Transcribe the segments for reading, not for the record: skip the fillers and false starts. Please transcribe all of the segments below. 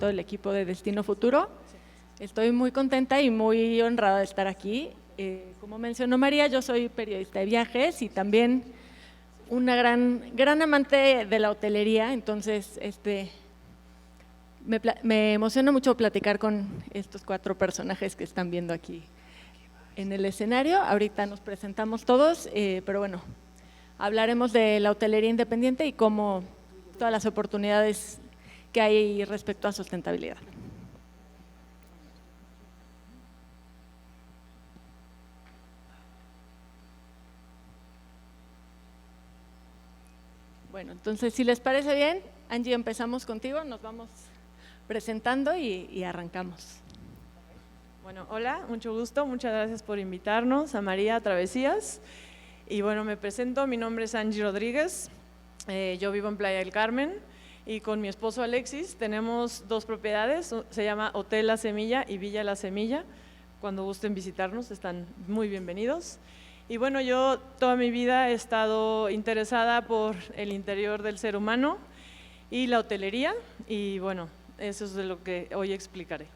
todo el equipo de Destino Futuro. Estoy muy contenta y muy honrada de estar aquí. Como mencionó María, yo soy periodista de viajes y también una gran amante de la hotelería, entonces me emociona mucho platicar con estos 4 personajes que están viendo aquí en el escenario. Ahorita nos presentamos todos, pero bueno, hablaremos de la hotelería independiente y cómo todas las oportunidades que hay respecto a sustentabilidad. Bueno, entonces, si les parece bien, Angie, empezamos contigo, nos vamos presentando y arrancamos. Bueno, hola, mucho gusto, muchas gracias por invitarnos a María Travesías. Y bueno, me presento, mi nombre es Angie Rodríguez, yo vivo en Playa del Carmen y con mi esposo Alexis tenemos 2 propiedades, se llama Hotel La Semilla y Villa La Semilla. Cuando gusten visitarnos están muy bienvenidos. Y bueno, yo toda mi vida he estado interesada por el interior del ser humano y la hotelería, y bueno, eso es de lo que hoy explicaré.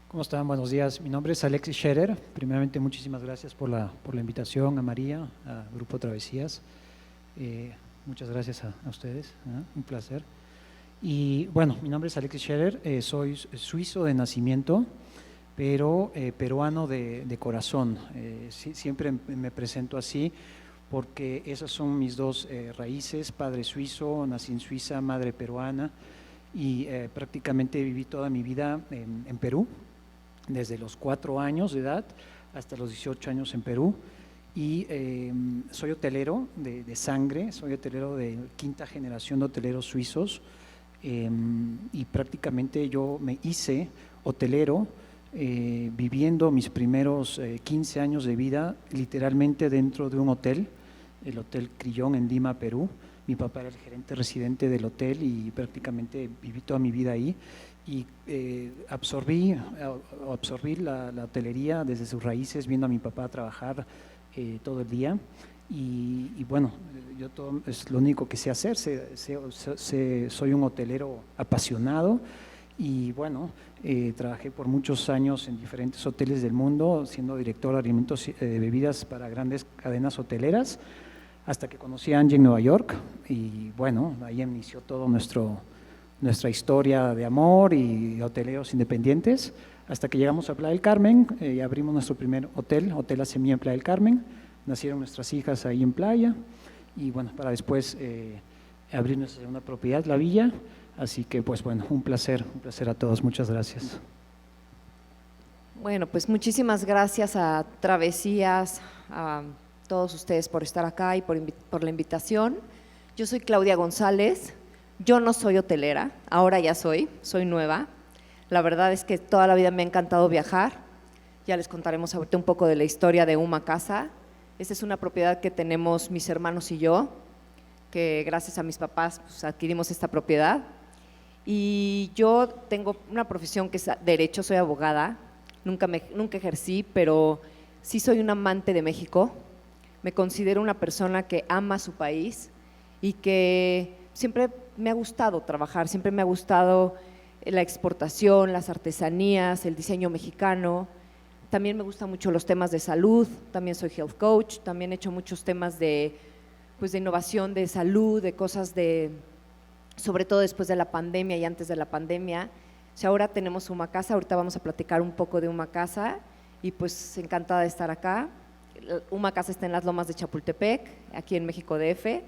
¿Cómo están? Buenos días. Mi nombre es Alexis Scherer. Primeramente, muchísimas gracias por la invitación, a María, a Grupo Travesías. Muchas gracias a ustedes, un placer. Y bueno, mi nombre es Alexis Scherer, soy suizo de nacimiento, pero peruano de corazón. Siempre me presento así porque esas son mis 2 raíces: padre suizo, nací en Suiza, madre peruana, y prácticamente viví toda mi vida en Perú, desde los 4 años de edad hasta los 18 años en Perú. Y soy hotelero de sangre, soy hotelero de 5ª generación de hoteleros suizos, y prácticamente yo me hice hotelero viviendo mis primeros 15 años de vida literalmente dentro de un hotel, el Hotel Crillon en Lima, Perú. Mi papá era el gerente residente del hotel y prácticamente viví toda mi vida ahí, y absorbí la hotelería desde sus raíces, viendo a mi papá trabajar todo el día. Y bueno, yo todo es lo único que sé hacer, soy un hotelero apasionado. Y bueno, trabajé por muchos años en diferentes hoteles del mundo, siendo director de alimentos y bebidas para grandes cadenas hoteleras, hasta que conocí a Angie en Nueva York. Y bueno, ahí inició todo nuestra historia de amor y hoteleros independientes, hasta que llegamos a Playa del Carmen y abrimos nuestro primer hotel, Hotel La Semilla en Playa del Carmen. Nacieron nuestras hijas ahí en playa, y bueno, para después abrir nuestra segunda propiedad, La Villa. Así que pues bueno, un placer a todos, muchas gracias. Bueno, pues muchísimas gracias a Travesías, a todos ustedes por estar acá y por la invitación. Yo soy Claudia González, yo no soy hotelera, ahora ya soy nueva. La verdad es que toda la vida me ha encantado viajar. Ya les contaremos ahorita un poco de la historia de Uma Casa. Esta es una propiedad que tenemos mis hermanos y yo, que gracias a mis papás pues, adquirimos esta propiedad. Y yo tengo una profesión que es derecho, soy abogada, nunca ejercí, pero sí soy un amante de México. Me considero una persona que ama su país y que siempre me ha gustado trabajar, siempre me ha gustado la exportación, las artesanías, el diseño mexicano. También me gustan mucho los temas de salud, también soy health coach, también he hecho muchos temas de innovación, de salud, de cosas sobre todo después de la pandemia y antes de la pandemia. O sea, ahora tenemos Uma Casa, ahorita vamos a platicar un poco de Uma Casa y pues encantada de estar acá. Uma Casa está en las Lomas de Chapultepec, aquí en México DF,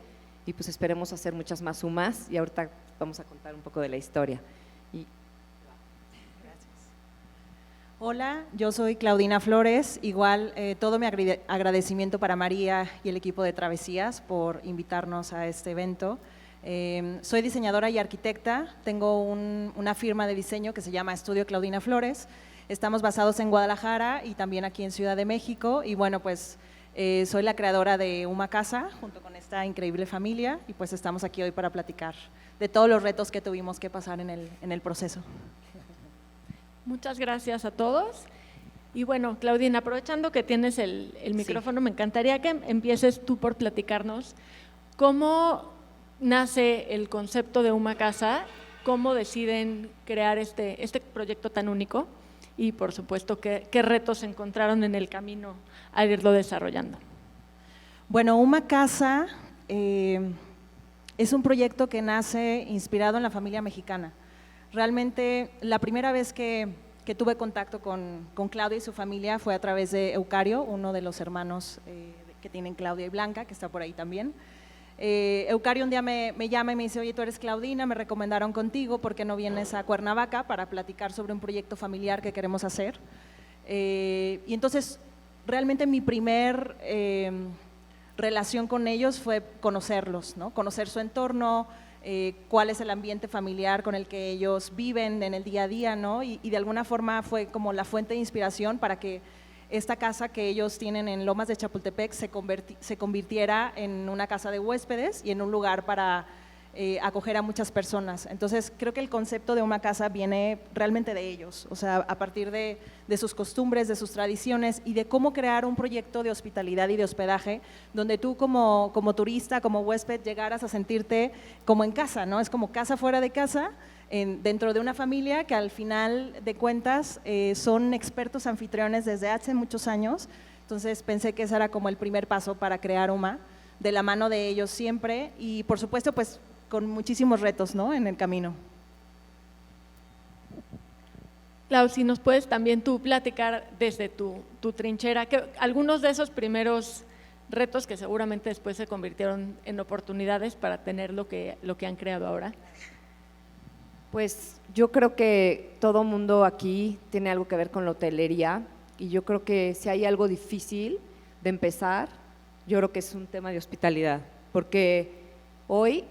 y pues esperemos hacer muchas más Umas, y ahorita vamos a contar un poco de la historia. Hola, yo soy Claudina Flores. Igual todo mi agradecimiento para María y el equipo de Travesías por invitarnos a este evento. Soy diseñadora y arquitecta, tengo una firma de diseño que se llama Estudio Claudina Flores. Estamos basados en Guadalajara y también aquí en Ciudad de México, y bueno, pues soy la creadora de Uma Casa junto con esta increíble familia, y pues estamos aquí hoy para platicar de todos los retos que tuvimos que pasar en el proceso. Muchas gracias a todos. Y bueno, Claudina, aprovechando que tienes el micrófono, me encantaría que empieces tú por platicarnos cómo nace el concepto de Uma Casa cómo deciden crear este proyecto tan único y, por supuesto, qué retos encontraron en el camino al irlo desarrollando. Bueno, Uma Casa es un proyecto que nace inspirado en la familia mexicana. Realmente, la primera vez que tuve contacto con Claudia y su familia fue a través de Eucario, uno de los hermanos que tienen Claudia y Blanca, que está por ahí también. Eucario un día me llama y me dice: oye, tú eres Claudina, me recomendaron contigo, ¿por qué no vienes a Cuernavaca para platicar sobre un proyecto familiar que queremos hacer? Y entonces, realmente mi primer relación con ellos fue conocerlos, ¿no? Conocer su entorno, cuál es el ambiente familiar con el que ellos viven en el día a día, ¿no? Y de alguna forma fue como la fuente de inspiración para que esta casa que ellos tienen en Lomas de Chapultepec se convirtiera en una casa de huéspedes y en un lugar para acoger a muchas personas. Entonces, creo que el concepto de Uma Casa viene realmente de ellos, o sea, a partir de sus costumbres, de sus tradiciones y de cómo crear un proyecto de hospitalidad y de hospedaje donde tú como turista, como huésped, llegaras a sentirte como en casa, ¿no? Es como casa fuera de casa, dentro de una familia que al final de cuentas son expertos anfitriones desde hace muchos años. Entonces pensé que ese era como el primer paso para crear Uma, de la mano de ellos siempre y por supuesto pues con muchísimos retos, ¿no?, en el camino. Clau, si nos puedes también tú platicar desde tu trinchera, que algunos de esos primeros retos que seguramente después se convirtieron en oportunidades para tener lo que han creado ahora. Pues yo creo que todo mundo aquí tiene algo que ver con la hotelería y yo creo que si hay algo difícil de empezar, yo creo que es un tema de hospitalidad, porque hoy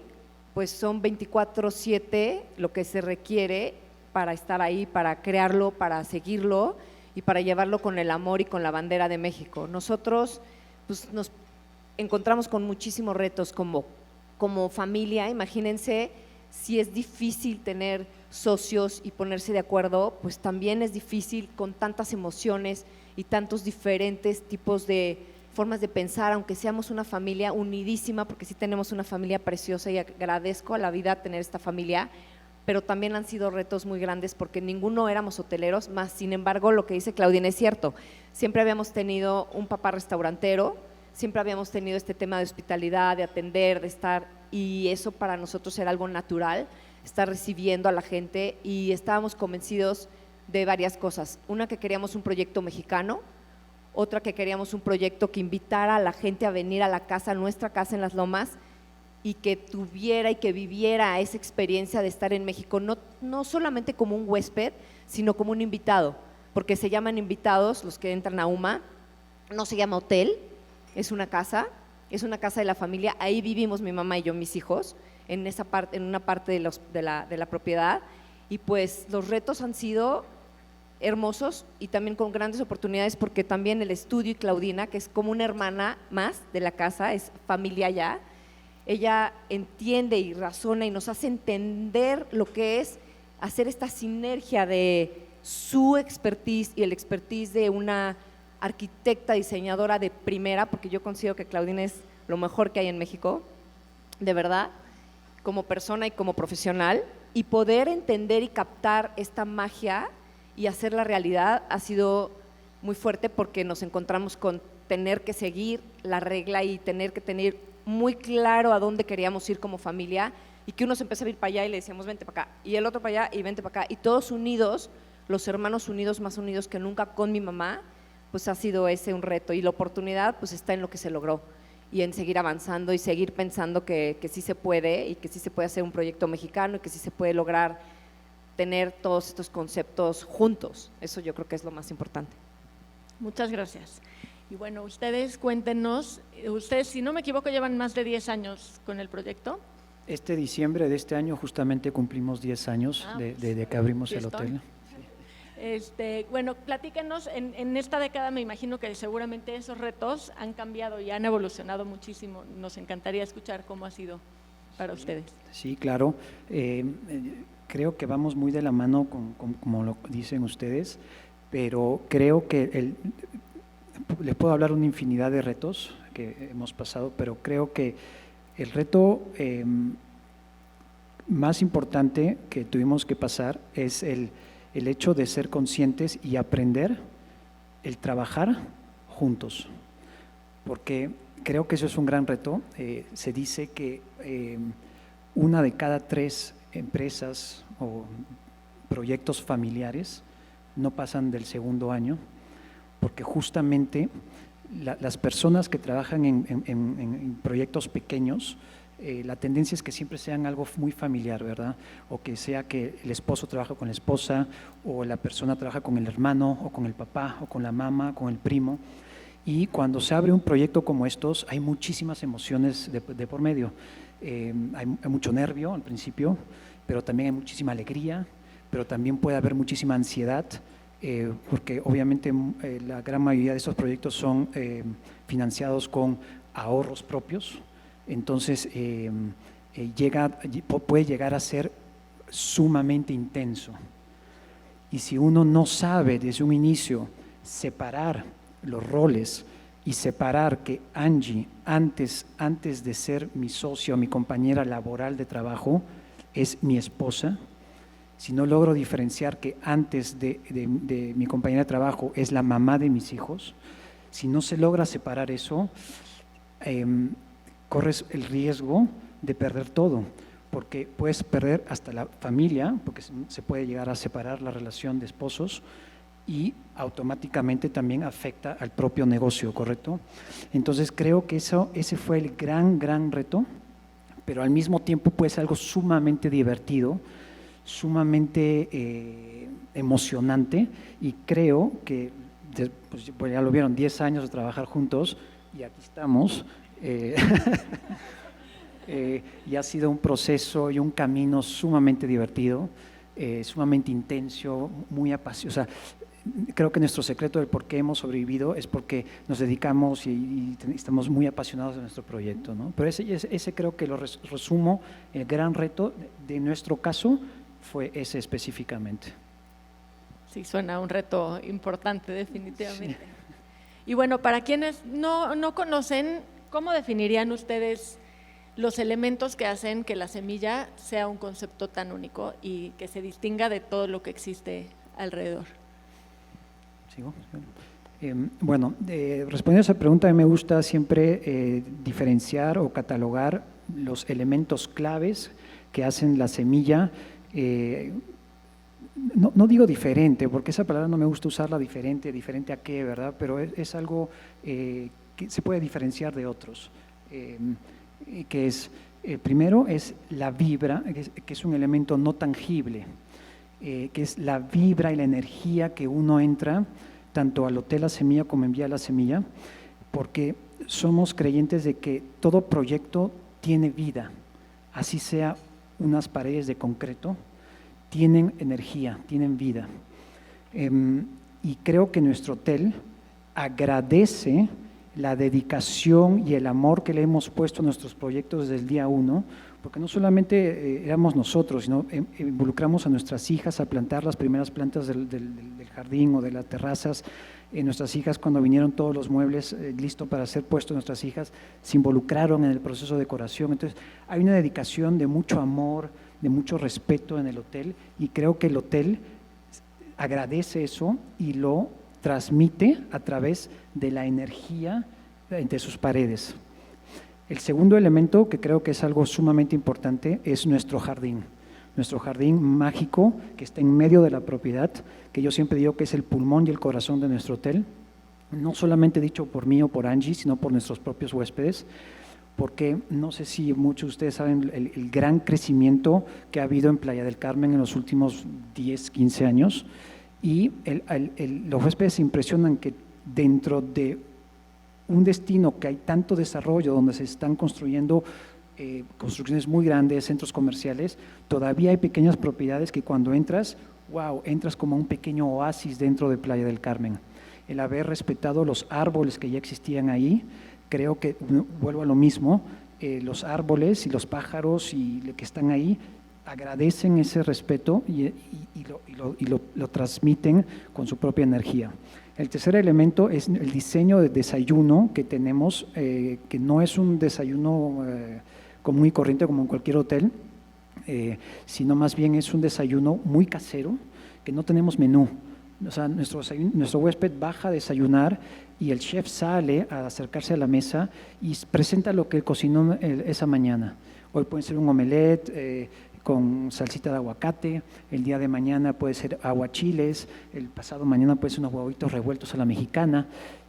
pues son 24/7 lo que se requiere para estar ahí, para crearlo, para seguirlo y para llevarlo con el amor y con la bandera de México. Nosotros pues, nos encontramos con muchísimos retos como familia. Imagínense, si es difícil tener socios y ponerse de acuerdo, pues también es difícil con tantas emociones y tantos diferentes tipos de formas de pensar, aunque seamos una familia unidísima, porque sí tenemos una familia preciosa y agradezco a la vida tener esta familia, pero también han sido retos muy grandes porque ninguno éramos hoteleros, más sin embargo lo que dice Claudina es cierto, siempre habíamos tenido un papá restaurantero, siempre habíamos tenido este tema de hospitalidad, de atender, de estar, y eso para nosotros era algo natural, estar recibiendo a la gente y estábamos convencidos de varias cosas, una que queríamos un proyecto mexicano, otra que queríamos un proyecto que invitara a la gente a venir a la casa, a nuestra casa en Las Lomas, y que tuviera y que viviera esa experiencia de estar en México, no solamente como un huésped, sino como un invitado, porque se llaman invitados los que entran a Uma, no se llama hotel, es una casa de la familia, ahí vivimos mi mamá y yo, mis hijos, en una parte de la propiedad, y pues los retos han sido hermosos y también con grandes oportunidades porque también el estudio y Claudina, que es como una hermana más de la casa, es familia ya, ella entiende y razona y nos hace entender lo que es hacer esta sinergia de su expertise y el expertise de una arquitecta, diseñadora de primera, porque yo considero que Claudina es lo mejor que hay en México, de verdad, como persona y como profesional, y poder entender y captar esta magia y hacerla realidad ha sido muy fuerte porque nos encontramos con tener que seguir la regla y tener que tener muy claro a dónde queríamos ir como familia y que uno se empezaba a ir para allá y le decíamos vente para acá y el otro para allá y vente para acá y todos unidos, los hermanos unidos, más unidos que nunca con mi mamá, pues ha sido ese un reto y la oportunidad pues está en lo que se logró y en seguir avanzando y seguir pensando que sí se puede y que sí se puede hacer un proyecto mexicano y que sí se puede lograr tener todos estos conceptos juntos. Eso yo creo que es lo más importante. Muchas gracias. Y bueno, ustedes cuéntenos, ustedes si no me equivoco llevan más de 10 años con el proyecto. Este diciembre de este año justamente cumplimos 10 años de que abrimos el hotel. Bueno, platíquenos, en esta década me imagino que seguramente esos retos han cambiado y han evolucionado muchísimo. Nos encantaría escuchar cómo ha sido para ustedes. Sí, claro. Creo que vamos muy de la mano como lo dicen ustedes, pero creo que les puedo hablar una infinidad de retos que hemos pasado, pero creo que el reto más importante que tuvimos que pasar es el hecho de ser conscientes y aprender el trabajar juntos, porque creo que eso es un gran reto. Se dice que una de cada 3 empresas o proyectos familiares no pasan del segundo año, porque justamente las personas que trabajan en proyectos pequeños, la tendencia es que siempre sean algo muy familiar, ¿verdad? O que sea que el esposo trabaja con la esposa, o la persona trabaja con el hermano, o con el papá, o con la mamá, con el primo. Y cuando se abre un proyecto como estos, hay muchísimas emociones de por medio. Hay mucho nervio al principio, pero también hay muchísima alegría, pero también puede haber muchísima ansiedad, porque obviamente la gran mayoría de estos proyectos son financiados con ahorros propios. Entonces puede llegar a ser sumamente intenso. Y si uno no sabe desde un inicio separar los roles y separar que Angie, antes de ser mi socia o mi compañera laboral de trabajo, es mi esposa, si no logro diferenciar que antes de mi compañera de trabajo es la mamá de mis hijos, si no se logra separar eso, corres el riesgo de perder todo, porque puedes perder hasta la familia, porque se puede llegar a separar la relación de esposos y automáticamente también afecta al propio negocio, ¿correcto? Entonces creo que ese fue el gran reto, pero al mismo tiempo puede ser algo sumamente divertido, sumamente emocionante, y creo que, pues ya lo vieron, 10 años de trabajar juntos y aquí estamos. Y ha sido un proceso y un camino sumamente divertido, sumamente intenso, muy apasionado. O sea, creo que nuestro secreto del por qué hemos sobrevivido es porque nos dedicamos y estamos muy apasionados de nuestro proyecto, ¿no? Pero ese creo que lo resumo. El gran reto de nuestro caso fue ese específicamente. Sí, suena un reto importante, definitivamente. Sí. Y bueno, para quienes no conocen, ¿cómo definirían ustedes los elementos que hacen que la semilla sea un concepto tan único y que se distinga de todo lo que existe alrededor? ¿Sigo? Bueno, respondiendo a esa pregunta, a mí me gusta siempre diferenciar o catalogar los elementos claves que hacen la semilla. No digo diferente, porque esa palabra no me gusta usarla, diferente a qué, ¿verdad? Pero es algo que se puede diferenciar de otros, que es, primero es la vibra, que es un elemento no tangible, que es la vibra y la energía que uno entra tanto al Hotel La Semilla como en Vía La Semilla, porque somos creyentes de que todo proyecto tiene vida, así sea unas paredes de concreto, tienen energía, tienen vida. Y creo que nuestro hotel agradece la dedicación y el amor que le hemos puesto a nuestros proyectos desde el día 1, porque no solamente éramos nosotros, sino involucramos a nuestras hijas a plantar las primeras plantas del jardín o de las terrazas. Nuestras hijas, cuando vinieron todos los muebles listos para ser puestos, nuestras hijas se involucraron en el proceso de decoración. Entonces hay una dedicación de mucho amor, de mucho respeto en el hotel, y creo que el hotel agradece eso y lo transmite a través de la energía entre sus paredes. El segundo elemento, que creo que es algo sumamente importante, es nuestro jardín mágico que está en medio de la propiedad, que yo siempre digo que es el pulmón y el corazón de nuestro hotel, no solamente dicho por mí o por Angie, sino por nuestros propios huéspedes, porque no sé si muchos de ustedes saben el gran crecimiento que ha habido en Playa del Carmen en los últimos 10, 15 años, y los huéspedes se impresionan que dentro de un destino que hay tanto desarrollo, donde se están construyendo construcciones muy grandes, centros comerciales, todavía hay pequeñas propiedades que cuando entras, wow, entras como un pequeño oasis dentro de Playa del Carmen. El haber respetado los árboles que ya existían ahí, creo que, vuelvo a lo mismo, los árboles y los pájaros que están ahí agradecen ese respeto y lo transmiten con su propia energía. El tercer elemento es el diseño de desayuno que tenemos, que no es un desayuno común y corriente como en cualquier hotel. sino más bien es un desayuno muy casero, que no tenemos menú. O sea, nuestro huésped baja a desayunar y el chef sale a acercarse a la mesa y presenta lo que él cocinó esa mañana. Hoy puede ser un omelette con salsita de aguacate, el día de mañana puede ser aguachiles, el pasado mañana puede ser unos huevitos revueltos a la mexicana.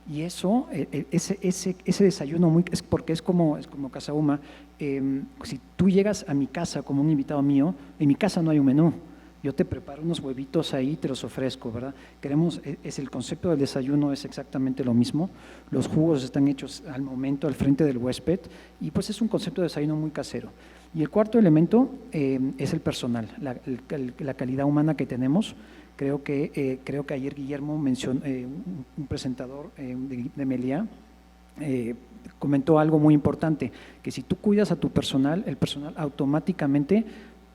Y eso, ese desayuno, porque es como Casa Uma, si tú llegas a mi casa como un invitado mío, en mi casa no hay un menú. Yo te preparo unos huevitos ahí, te los ofrezco, ¿verdad? El concepto del desayuno es exactamente lo mismo. Los jugos están hechos al momento, al frente del huésped, y pues es un concepto de desayuno muy casero. Y el cuarto elemento es el personal, la calidad humana que tenemos. Creo que ayer Guillermo mencionó, un presentador de Meliá, comentó algo muy importante, que si tú cuidas a tu personal, el personal automáticamente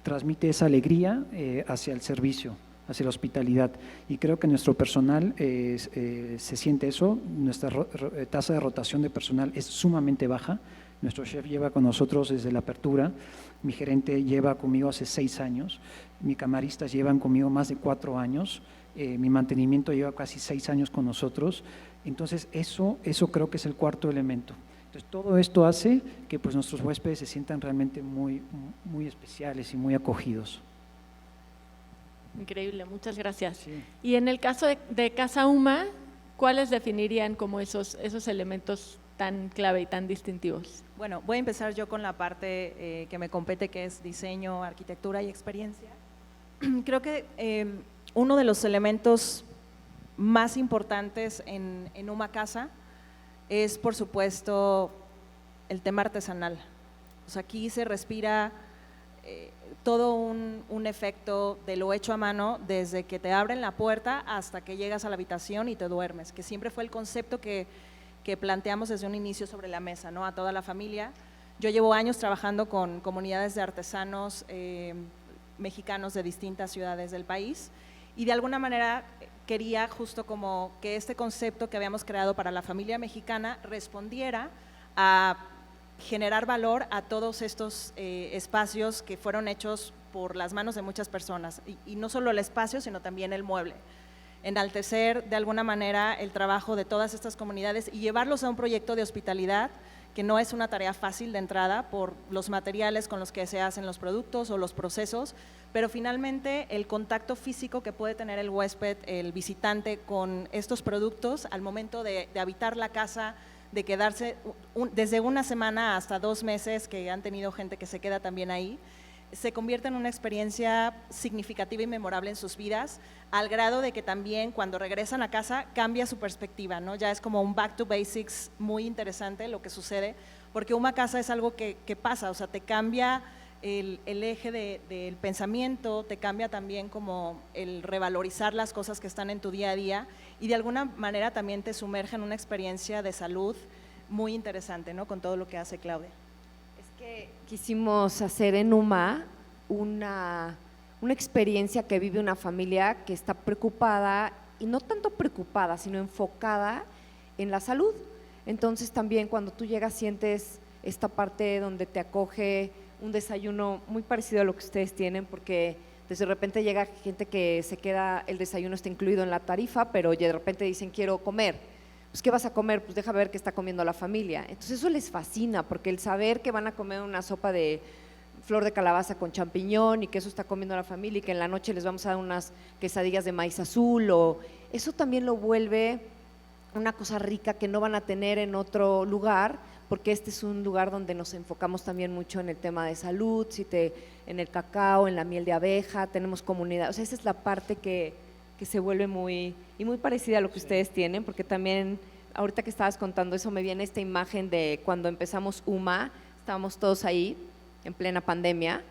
transmite esa alegría hacia el servicio, hacia la hospitalidad. Y creo que nuestro personal se siente eso. Nuestra tasa de rotación de personal es sumamente baja. Nuestro chef lleva con nosotros desde la apertura, mi gerente lleva conmigo hace 6 años, mis camaristas llevan conmigo más de 4 años, mi mantenimiento lleva casi 6 años con nosotros. Entonces eso creo que es el cuarto elemento. Entonces, todo esto hace que pues, nuestros huéspedes se sientan realmente muy, muy especiales y muy acogidos. Increíble, muchas gracias. Sí. Y en el caso de Casa Uma, ¿cuáles definirían como esos elementos tan clave y tan distintivos? Bueno, voy a empezar yo con la parte que me compete, que es diseño, arquitectura y experiencia. Creo que uno de los elementos más importantes en Uma Casa es, por supuesto, el tema artesanal. O sea, aquí se respira todo un efecto de lo hecho a mano desde que te abren la puerta hasta que llegas a la habitación y te duermes, que siempre fue el concepto que planteamos desde un inicio sobre la mesa, ¿no? A toda la familia. Yo llevo años trabajando con comunidades de artesanos mexicanos de distintas ciudades del país y de alguna manera quería justo como que este concepto que habíamos creado para la familia mexicana respondiera a generar valor a todos estos espacios que fueron hechos por las manos de muchas personas y no solo el espacio, sino también el mueble. Enaltecer de alguna manera el trabajo de todas estas comunidades y llevarlos a un proyecto de hospitalidad que no es una tarea fácil de entrada por los materiales con los que se hacen los productos o los procesos, pero finalmente el contacto físico que puede tener el huésped, el visitante con estos productos al momento de habitar la casa, de quedarse desde una semana hasta 2 meses, que han tenido gente que se queda también ahí, se convierte en una experiencia significativa y memorable en sus vidas, al grado de que también cuando regresan a casa cambia su perspectiva, ¿no? Ya es como un back to basics muy interesante lo que sucede, porque Uma Casa es algo que pasa, o sea, te cambia el eje del pensamiento, te cambia también como el revalorizar las cosas que están en tu día a día y de alguna manera también te sumerge en una experiencia de salud muy interesante, ¿no? Con todo lo que hace Claudia. Quisimos hacer en Uma una experiencia que vive una familia que está preocupada, y no tanto preocupada, sino enfocada en la salud. Entonces también cuando tú llegas sientes esta parte donde te acoge un desayuno muy parecido a lo que ustedes tienen, porque de repente llega gente que se queda, el desayuno está incluido en la tarifa, pero de repente dicen quiero comer. Pues, ¿qué vas a comer? Pues deja ver qué está comiendo la familia. Entonces eso les fascina, porque el saber que van a comer una sopa de flor de calabaza con champiñón y que eso está comiendo la familia y que en la noche les vamos a dar unas quesadillas de maíz azul, eso también lo vuelve una cosa rica que no van a tener en otro lugar, porque este es un lugar donde nos enfocamos también mucho en el tema de salud, en el cacao, en la miel de abeja, tenemos comunidad, o sea, esa es la parte que se vuelve muy parecida a lo que ustedes tienen, porque también ahorita que estabas contando eso me viene esta imagen de cuando empezamos Uma, estábamos todos ahí en plena pandemia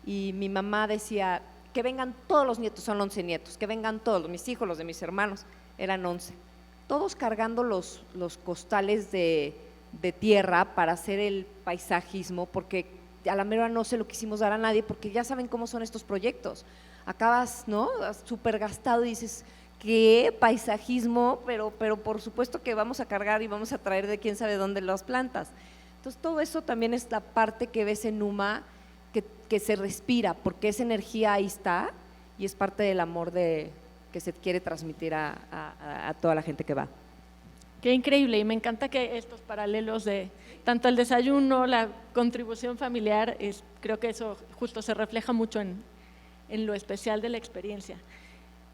y mi mamá decía que vengan todos los nietos, son 11 nietos, que vengan todos, mis hijos, los de mis hermanos, eran 11, todos cargando los costales de tierra para hacer el paisajismo, porque a la mera no se lo quisimos dar a nadie, porque ya saben cómo son estos proyectos. Acabas, ¿no?, súper gastado y dices, ¿qué paisajismo? Pero por supuesto que vamos a cargar y vamos a traer de quién sabe dónde las plantas. Entonces todo eso también es la parte que ves en Uma, que que se respira, porque esa energía ahí está y es parte del amor que se quiere transmitir a toda la gente que va. Qué increíble, y me encanta que estos paralelos de tanto el desayuno, la contribución familiar, creo que eso justo se refleja mucho en lo especial de la experiencia.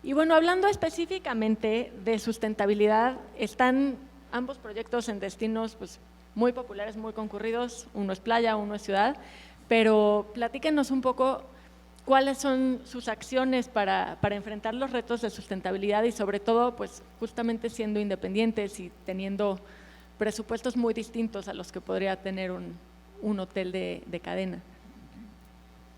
Y bueno, hablando específicamente de sustentabilidad, están ambos proyectos en destinos pues, muy populares, muy concurridos, uno es playa, uno es ciudad, pero platíquenos un poco cuáles son sus acciones para enfrentar los retos de sustentabilidad y sobre todo, pues justamente siendo independientes y teniendo presupuestos muy distintos a los que podría tener un hotel de cadena.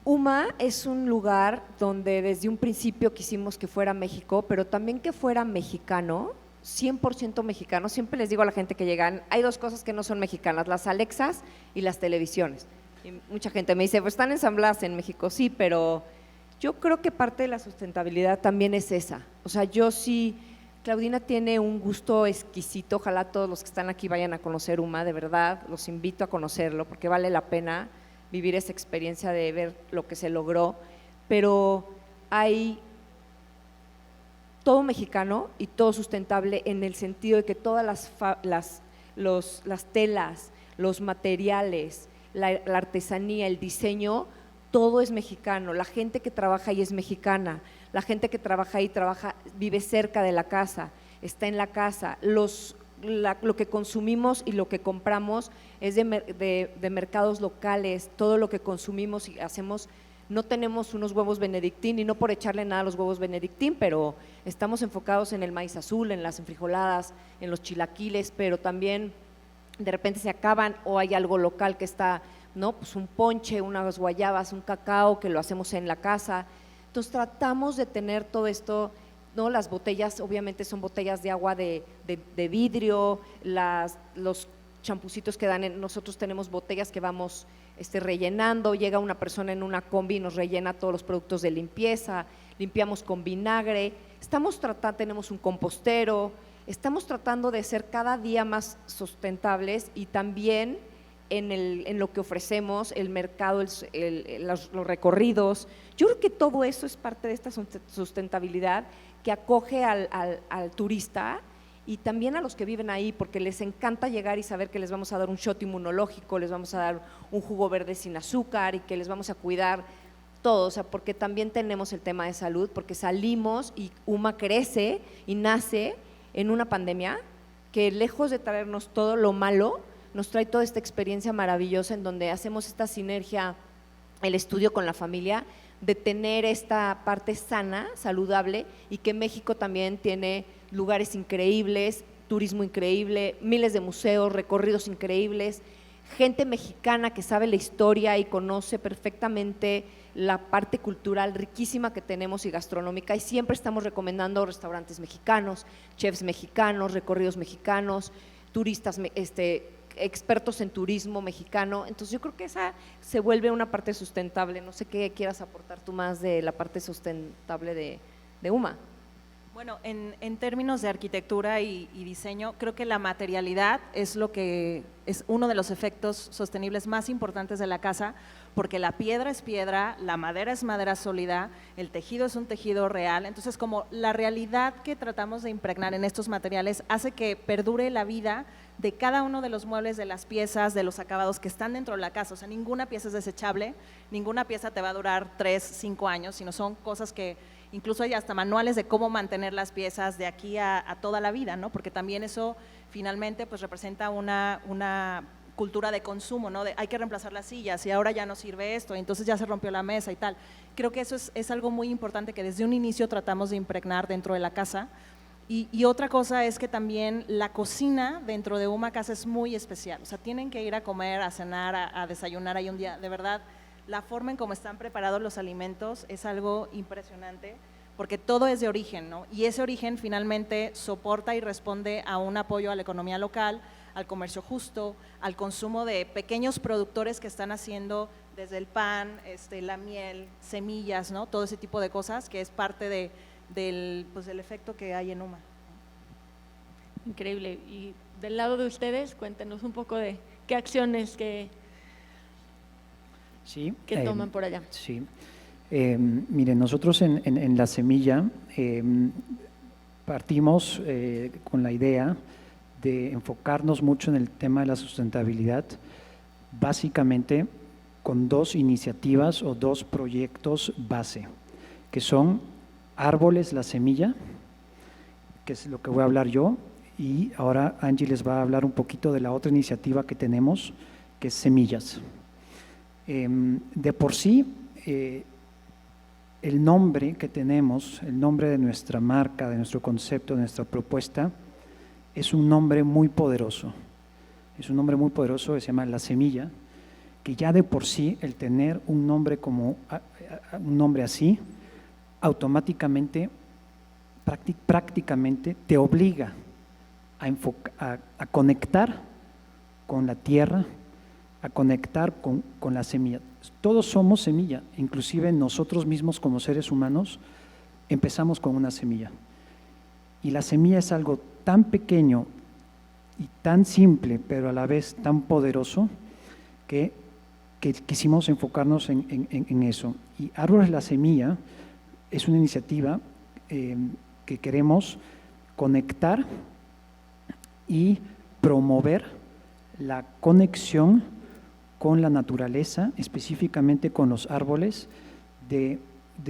UMA es un lugar donde desde un principio quisimos que fuera México, pero también que fuera mexicano, 100% mexicano. Siempre les digo a la gente que llegan, hay dos cosas que no son mexicanas, las Alexas y las televisiones. Y mucha gente me dice, pues están ensambladas en México, sí, pero yo creo que parte de la sustentabilidad también es esa. O sea, yo sí, Claudina tiene un gusto exquisito, ojalá todos los que están aquí vayan a conocer UMA, de verdad, los invito a conocerlo porque vale la pena vivir esa experiencia de ver lo que se logró, pero hay todo mexicano y todo sustentable en el sentido de que todas las telas, los materiales, la artesanía, el diseño, todo es mexicano, la gente que trabaja ahí es mexicana, la gente que trabaja ahí vive cerca de la casa, está en la casa, lo que consumimos y lo que compramos es de mercados locales, todo lo que consumimos y hacemos, no tenemos unos huevos Benedictín y no por echarle nada a los huevos Benedictín, pero estamos enfocados en el maíz azul, en las enfrijoladas, en los chilaquiles, pero también de repente se acaban o hay algo local que está, ¿no? Pues un ponche, unas guayabas, un cacao que lo hacemos en la casa. Entonces tratamos de tener todo esto, ¿no? Las botellas obviamente son botellas de agua de vidrio, los champucitos que dan, nosotros tenemos botellas que vamos rellenando, llega una persona en una combi y nos rellena todos los productos de limpieza, limpiamos con vinagre, tenemos un compostero, estamos tratando de ser cada día más sustentables y también en lo que ofrecemos, el mercado, los recorridos. Yo creo que todo eso es parte de esta sustentabilidad que acoge al turista y también a los que viven ahí, porque les encanta llegar y saber que les vamos a dar un shot inmunológico, les vamos a dar un jugo verde sin azúcar y que les vamos a cuidar todo, o sea, porque también tenemos el tema de salud, porque salimos y UMA crece y nace en una pandemia que lejos de traernos todo lo malo, nos trae toda esta experiencia maravillosa en donde hacemos esta sinergia, el estudio con la familia, de tener esta parte sana, saludable y que México también tiene lugares increíbles, turismo increíble, miles de museos, recorridos increíbles, gente mexicana que sabe la historia y conoce perfectamente la parte cultural riquísima que tenemos y gastronómica y siempre estamos recomendando restaurantes mexicanos, chefs mexicanos, recorridos mexicanos, turistas expertos en turismo mexicano, entonces yo creo que esa se vuelve una parte sustentable. No sé qué quieras aportar tú más de la parte sustentable de UMA. Bueno, en términos de arquitectura y diseño, creo que la materialidad es lo que es uno de los efectos sostenibles más importantes de la casa, porque la piedra es piedra, la madera es madera sólida, el tejido es un tejido real, entonces como la realidad que tratamos de impregnar en estos materiales hace que perdure la vida de cada uno de los muebles, de las piezas, de los acabados que están dentro de la casa, o sea, ninguna pieza es desechable, ninguna pieza te va a durar 3, 5 años, sino son cosas que incluso hay hasta manuales de cómo mantener las piezas de aquí a toda la vida, ¿no? Porque también eso finalmente pues representa una cultura de consumo, ¿no? Hay que reemplazar las sillas y ahora ya no sirve esto, y entonces ya se rompió la mesa y tal. Creo que eso es algo muy importante que desde un inicio tratamos de impregnar dentro de la casa. Y otra cosa es que también la cocina dentro de UMA Casa es muy especial, o sea, tienen que ir a comer, a cenar, a desayunar ahí un día, de verdad. La forma en cómo están preparados los alimentos es algo impresionante, porque todo es de origen, ¿no? Y ese origen finalmente soporta y responde a un apoyo a la economía local, al comercio justo, al consumo de pequeños productores que están haciendo desde el pan, la miel, semillas, ¿no? Todo ese tipo de cosas que es parte del efecto que hay en UMA. Increíble. Y del lado de ustedes, cuéntenos un poco de qué acciones, Sí. que toman por allá. Sí. Miren, nosotros en La Semilla partimos con la idea de enfocarnos mucho en el tema de la sustentabilidad, básicamente con dos iniciativas o dos proyectos base, que son Árboles La Semilla, que es lo que voy a hablar yo, y ahora Angie les va a hablar un poquito de la otra iniciativa que tenemos, que es Semillas. De por sí, el nombre que tenemos, el nombre de nuestra marca, de nuestro concepto, de nuestra propuesta, es un nombre muy poderoso. Es un nombre muy poderoso que se llama La Semilla, que ya de por sí el tener un nombre como un nombre así, automáticamente, prácticamente te obliga a conectar con la tierra, a conectar con la semilla. Todos somos semilla, inclusive nosotros mismos como seres humanos empezamos con una semilla. Y la semilla es algo tan pequeño y tan simple, pero a la vez tan poderoso, que quisimos enfocarnos en eso. Y Árboles La Semilla es una iniciativa que queremos conectar y promover la conexión con la naturaleza, específicamente con los árboles, de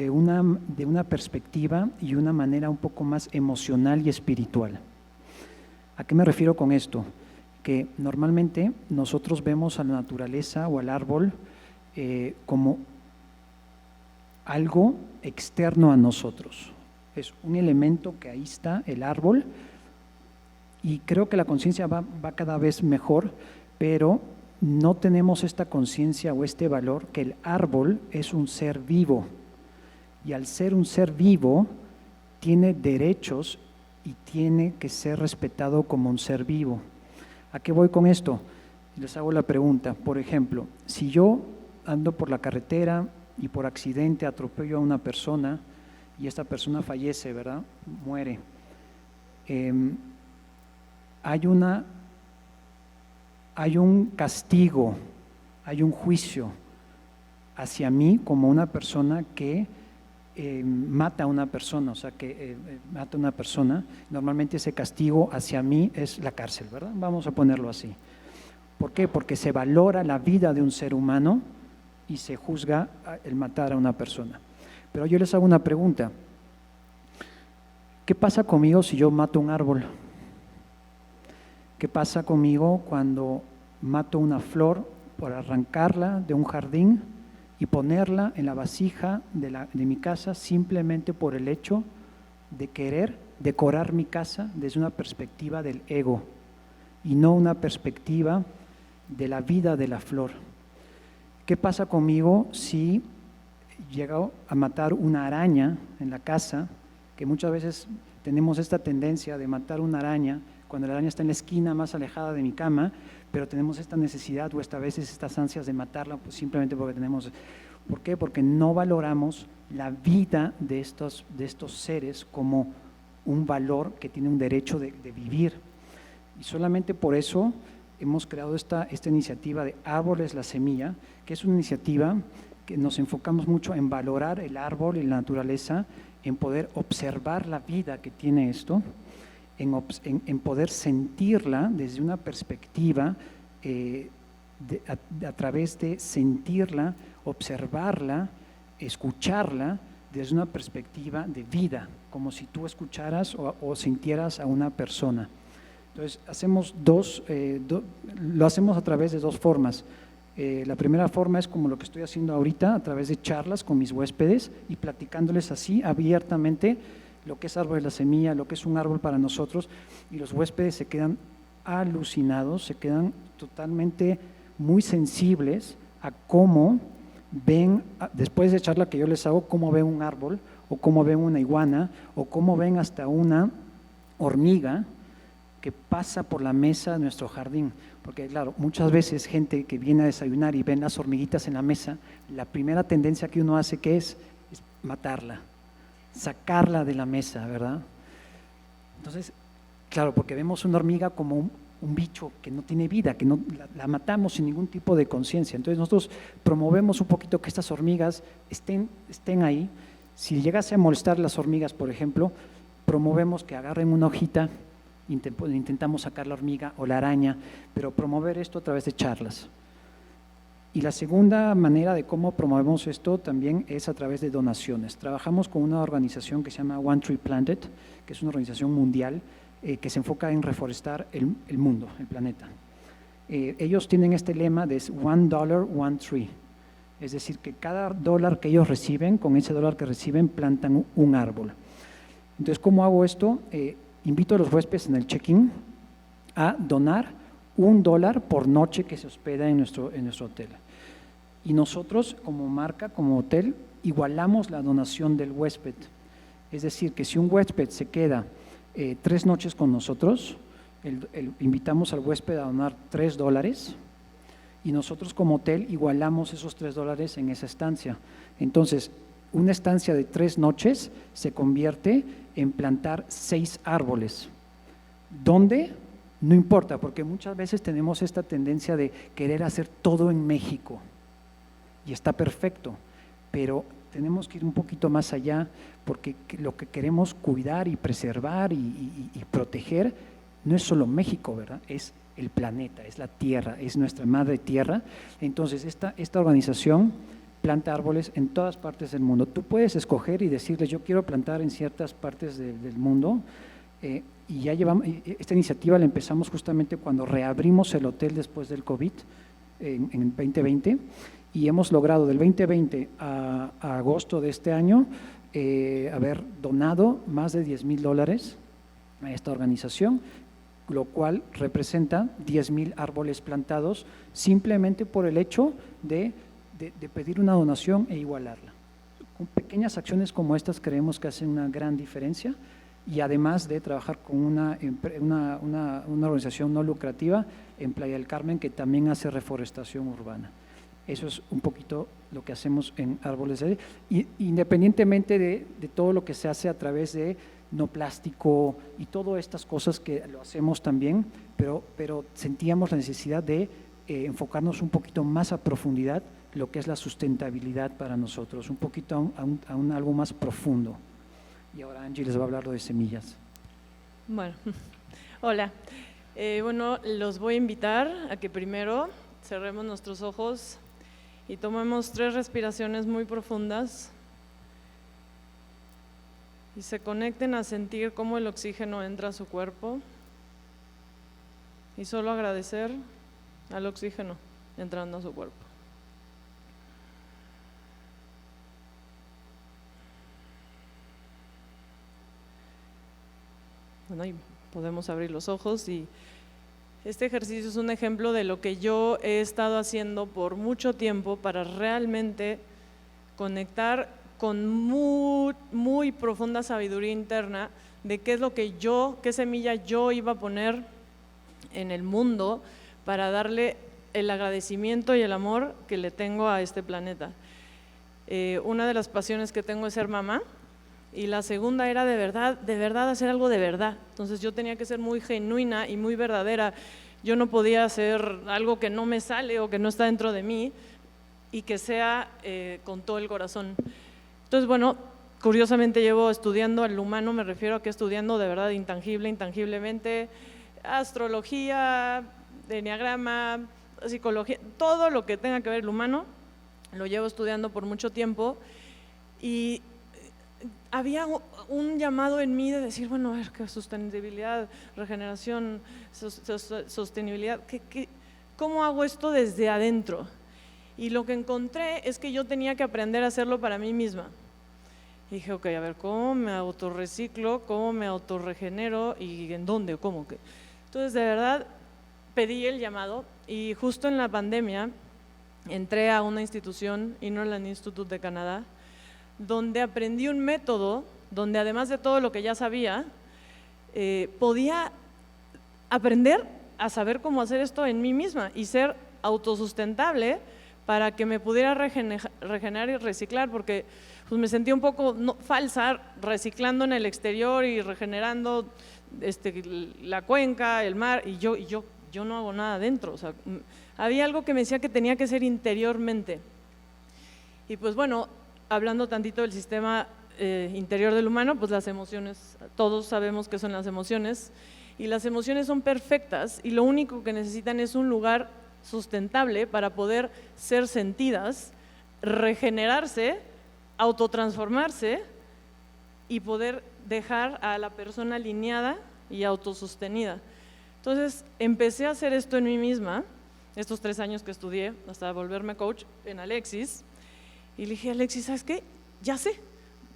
una perspectiva y una manera un poco más emocional y espiritual. ¿A qué me refiero con esto? Que normalmente nosotros vemos a la naturaleza o al árbol como algo externo a nosotros. Es un elemento que ahí está, el árbol, y creo que la conciencia va cada vez mejor, pero no tenemos esta conciencia o este valor que el árbol es un ser vivo, y al ser un ser vivo tiene derechos y tiene que ser respetado como un ser vivo. ¿A qué voy con esto? Les hago la pregunta, por ejemplo, si yo ando por la carretera y por accidente atropello a una persona y esta persona fallece, ¿verdad? Muere. Hay un castigo, hay un juicio hacia mí como una persona que mata a una persona, o sea, que mata a una persona. Normalmente ese castigo hacia mí es la cárcel, ¿verdad? Vamos a ponerlo así. ¿Por qué? Porque se valora la vida de un ser humano y se juzga el matar a una persona. Pero yo les hago una pregunta. ¿Qué pasa conmigo si yo mato un árbol? ¿Qué pasa conmigo cuando mato una flor por arrancarla de un jardín y ponerla en la vasija de mi casa simplemente por el hecho de querer decorar mi casa desde una perspectiva del ego y no una perspectiva de la vida de la flor? ¿Qué pasa conmigo si llego a matar una araña en la casa? Que muchas veces tenemos esta tendencia de matar una araña cuando la araña está en la esquina más alejada de mi cama, pero tenemos esta necesidad o a veces estas ansias de matarla, pues simplemente porque tenemos. ¿Por qué? Porque no valoramos la vida de estos seres como un valor que tiene un derecho de vivir. Y solamente por eso hemos creado esta iniciativa de Árboles La Semilla, que es una iniciativa que nos enfocamos mucho en valorar el árbol y la naturaleza, en poder observar la vida que tiene esto, en poder sentirla desde una perspectiva a través de sentirla, observarla, escucharla desde una perspectiva de vida, como si tú escucharas o sintieras a una persona. Entonces, lo hacemos a través de dos formas. La primera forma es como lo que estoy haciendo ahorita, a través de charlas con mis huéspedes y platicándoles así abiertamente lo que es Árboles La Semilla, lo que es un árbol para nosotros, y los huéspedes se quedan alucinados, se quedan totalmente muy sensibles a cómo ven, después de charla que yo les hago, cómo ven un árbol, o cómo ven una iguana, o cómo ven hasta una hormiga que pasa por la mesa de nuestro jardín. Porque claro, muchas veces gente que viene a desayunar y ven las hormiguitas en la mesa, la primera tendencia que uno hace que es matarla, sacarla de la mesa, ¿verdad? Entonces, claro, porque vemos una hormiga como un bicho que no tiene vida, que no, la matamos sin ningún tipo de conciencia. Entonces nosotros promovemos un poquito que estas hormigas estén ahí. Si llegase a molestar las hormigas, por ejemplo, promovemos que agarren una hojita, intentamos sacar la hormiga o la araña, pero promover esto a través de charlas. Y la segunda manera de cómo promovemos esto también es a través de donaciones. Trabajamos con una organización que se llama One Tree Planted, que es una organización mundial que se enfoca en reforestar el mundo, el planeta. Ellos tienen este lema de $1, one tree. Es decir, que cada dólar que ellos reciben, con ese dólar que reciben, plantan un árbol. Entonces, ¿cómo hago esto? Invito a los huéspedes en el check-in a donar $1 por noche que se hospeda en nuestro hotel. Y nosotros, como marca, como hotel, igualamos la donación del huésped. Es decir, que si un huésped se queda 3 noches con nosotros, invitamos al huésped a donar $3 y nosotros como hotel igualamos esos $3 en esa estancia. Entonces, una estancia de 3 noches se convierte en plantar 6 árboles. ¿Dónde? No importa, porque muchas veces tenemos esta tendencia de querer hacer todo en México y está perfecto, pero tenemos que ir un poquito más allá porque lo que queremos cuidar y preservar y proteger no es solo México, ¿verdad? Es el planeta, es la tierra, es nuestra madre tierra. Entonces esta organización planta árboles en todas partes del mundo. Tú puedes escoger y decirles, yo quiero plantar en ciertas partes del mundo, y ya llevamos, esta iniciativa la empezamos justamente cuando reabrimos el hotel después del COVID, en 2020, y hemos logrado del 2020 a agosto de este año haber donado más de $10,000 a esta organización, lo cual representa 10,000 árboles plantados simplemente por el hecho de pedir una donación e igualarla. Con pequeñas acciones como estas creemos que hacen una gran diferencia, y además de trabajar con una organización no lucrativa en Playa del Carmen que también hace reforestación urbana. Eso es un poquito lo que hacemos en Árboles de Vida, independientemente de todo lo que se hace a través de no plástico y todas estas cosas que lo hacemos también, pero sentíamos la necesidad de enfocarnos un poquito más a profundidad lo que es la sustentabilidad para nosotros, un poquito a algo más profundo. Y ahora Angie les va a hablar de semillas. Bueno, hola. Bueno, los voy a invitar a que primero cerremos nuestros ojos y tomemos 3 respiraciones muy profundas y se conecten a sentir cómo el oxígeno entra a su cuerpo y solo agradecer al oxígeno entrando a su cuerpo. Bueno, y podemos abrir los ojos, y este ejercicio es un ejemplo de lo que yo he estado haciendo por mucho tiempo para realmente conectar con muy profunda sabiduría interna de qué es lo que qué semilla yo iba a poner en el mundo para darle el agradecimiento y el amor que le tengo a este planeta. Una de las pasiones que tengo es ser mamá, y la segunda era de verdad hacer algo de verdad. Entonces yo tenía que ser muy genuina y muy verdadera. Yo no podía hacer algo que no me sale o que no está dentro de mí y que sea con todo el corazón. Entonces, bueno, curiosamente llevo estudiando al humano, me refiero a que estudiando de verdad intangiblemente, astrología, enneagrama, psicología, todo lo que tenga que ver el humano, lo llevo estudiando por mucho tiempo, y había un llamado en mí de decir, bueno, a ver, ¿qué sustentabilidad, regeneración, sostenibilidad? ¿Cómo hago esto desde adentro? Y lo que encontré es que yo tenía que aprender a hacerlo para mí misma. Y dije, ok, a ver, ¿cómo me autorreciclo? ¿Cómo me autorregenero? ¿Y en dónde? ¿Cómo? Entonces, de verdad, pedí el llamado, y justo en la pandemia entré a una institución, Innerland Institute de Canadá, donde aprendí un método donde, además de todo lo que ya sabía, podía aprender a saber cómo hacer esto en mí misma y ser autosustentable para que me pudiera regenerar y reciclar, porque pues me sentía un poco falsa reciclando en el exterior y regenerando la cuenca, el mar, y yo no hago nada adentro. O sea, había algo que me decía que tenía que ser interiormente. Y pues bueno, hablando tantito del sistema interior del humano, pues las emociones, todos sabemos qué son las emociones, y las emociones son perfectas y lo único que necesitan es un lugar sustentable para poder ser sentidas, regenerarse, autotransformarse y poder dejar a la persona alineada y autosostenida. Entonces empecé a hacer esto en mí misma, estos 3 años que estudié hasta volverme coach en Alexis, y le dije, Alexis, ¿sabes qué? Ya sé,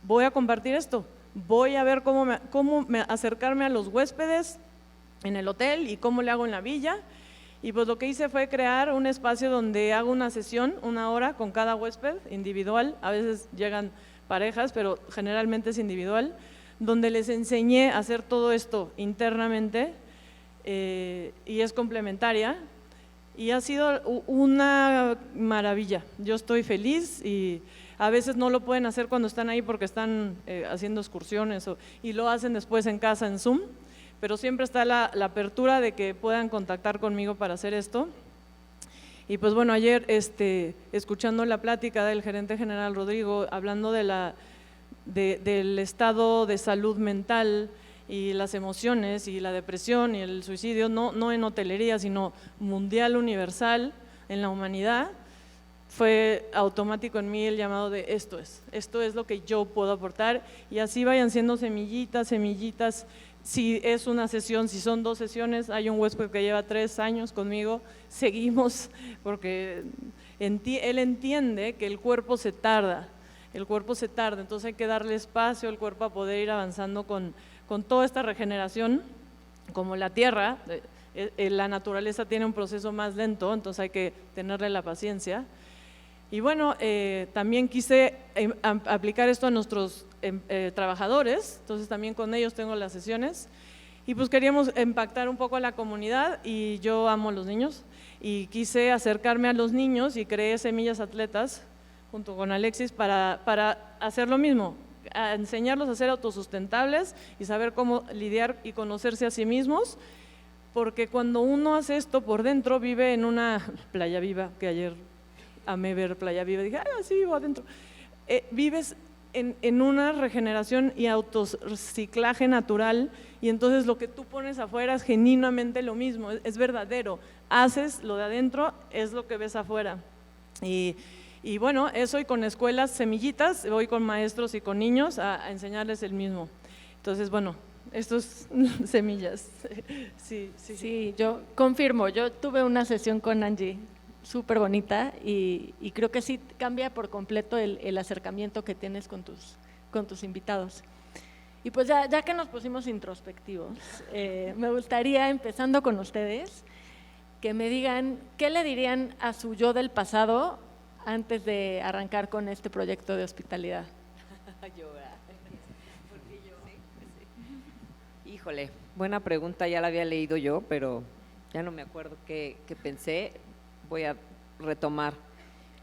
voy a compartir esto, voy a ver cómo acercarme a los huéspedes en el hotel y cómo le hago en la villa. Y pues lo que hice fue crear un espacio donde hago una sesión, 1 hora con cada huésped individual, a veces llegan parejas, pero generalmente es individual, donde les enseñé a hacer todo esto internamente y es complementaria y ha sido una maravilla. Yo estoy feliz y a veces no lo pueden hacer cuando están ahí porque están haciendo excursiones y lo hacen después en casa en Zoom, pero siempre está la apertura de que puedan contactar conmigo para hacer esto. Y pues bueno, ayer escuchando la plática del gerente general Rodrigo, hablando del estado de salud mental y las emociones y la depresión y el suicidio, no en hotelería, sino mundial, universal, en la humanidad, fue automático en mí el llamado de esto es lo que yo puedo aportar, y así vayan siendo semillitas, si es una sesión, si son 2 sesiones, hay un huésped que lleva 3 años conmigo, seguimos, porque él entiende que el cuerpo se tarda, entonces hay que darle espacio al cuerpo a poder ir avanzando con toda esta regeneración, como la tierra, la naturaleza tiene un proceso más lento, entonces hay que tenerle la paciencia. Y bueno, también quise aplicar esto a nuestros trabajadores, entonces también con ellos tengo las sesiones y pues queríamos impactar un poco a la comunidad y yo amo a los niños y quise acercarme a los niños y creé Semillas Atletas junto con Alexis para hacer lo mismo, a enseñarlos a ser autosustentables y saber cómo lidiar y conocerse a sí mismos, porque cuando uno hace esto por dentro, vive en una Playa Viva, que ayer amé ver Playa Viva, dije, sí, vivo adentro. Vives en una regeneración y autociclaje natural, y entonces lo que tú pones afuera es genuinamente lo mismo, es verdadero. Haces lo de adentro, es lo que ves afuera. Y bueno, eso, y con escuelas semillitas, voy con maestros y con niños a enseñarles el mismo. Entonces, bueno, estos semillas. Sí, yo confirmo, yo tuve una sesión con Angie súper bonita y creo que sí cambia por completo el acercamiento que tienes con tus invitados. Y pues ya que nos pusimos introspectivos, me gustaría, empezando con ustedes, que me digan qué le dirían a su yo del pasado antes de arrancar con este proyecto de hospitalidad. Híjole, buena pregunta, ya la había leído yo, pero ya no me acuerdo qué pensé. Voy a retomar.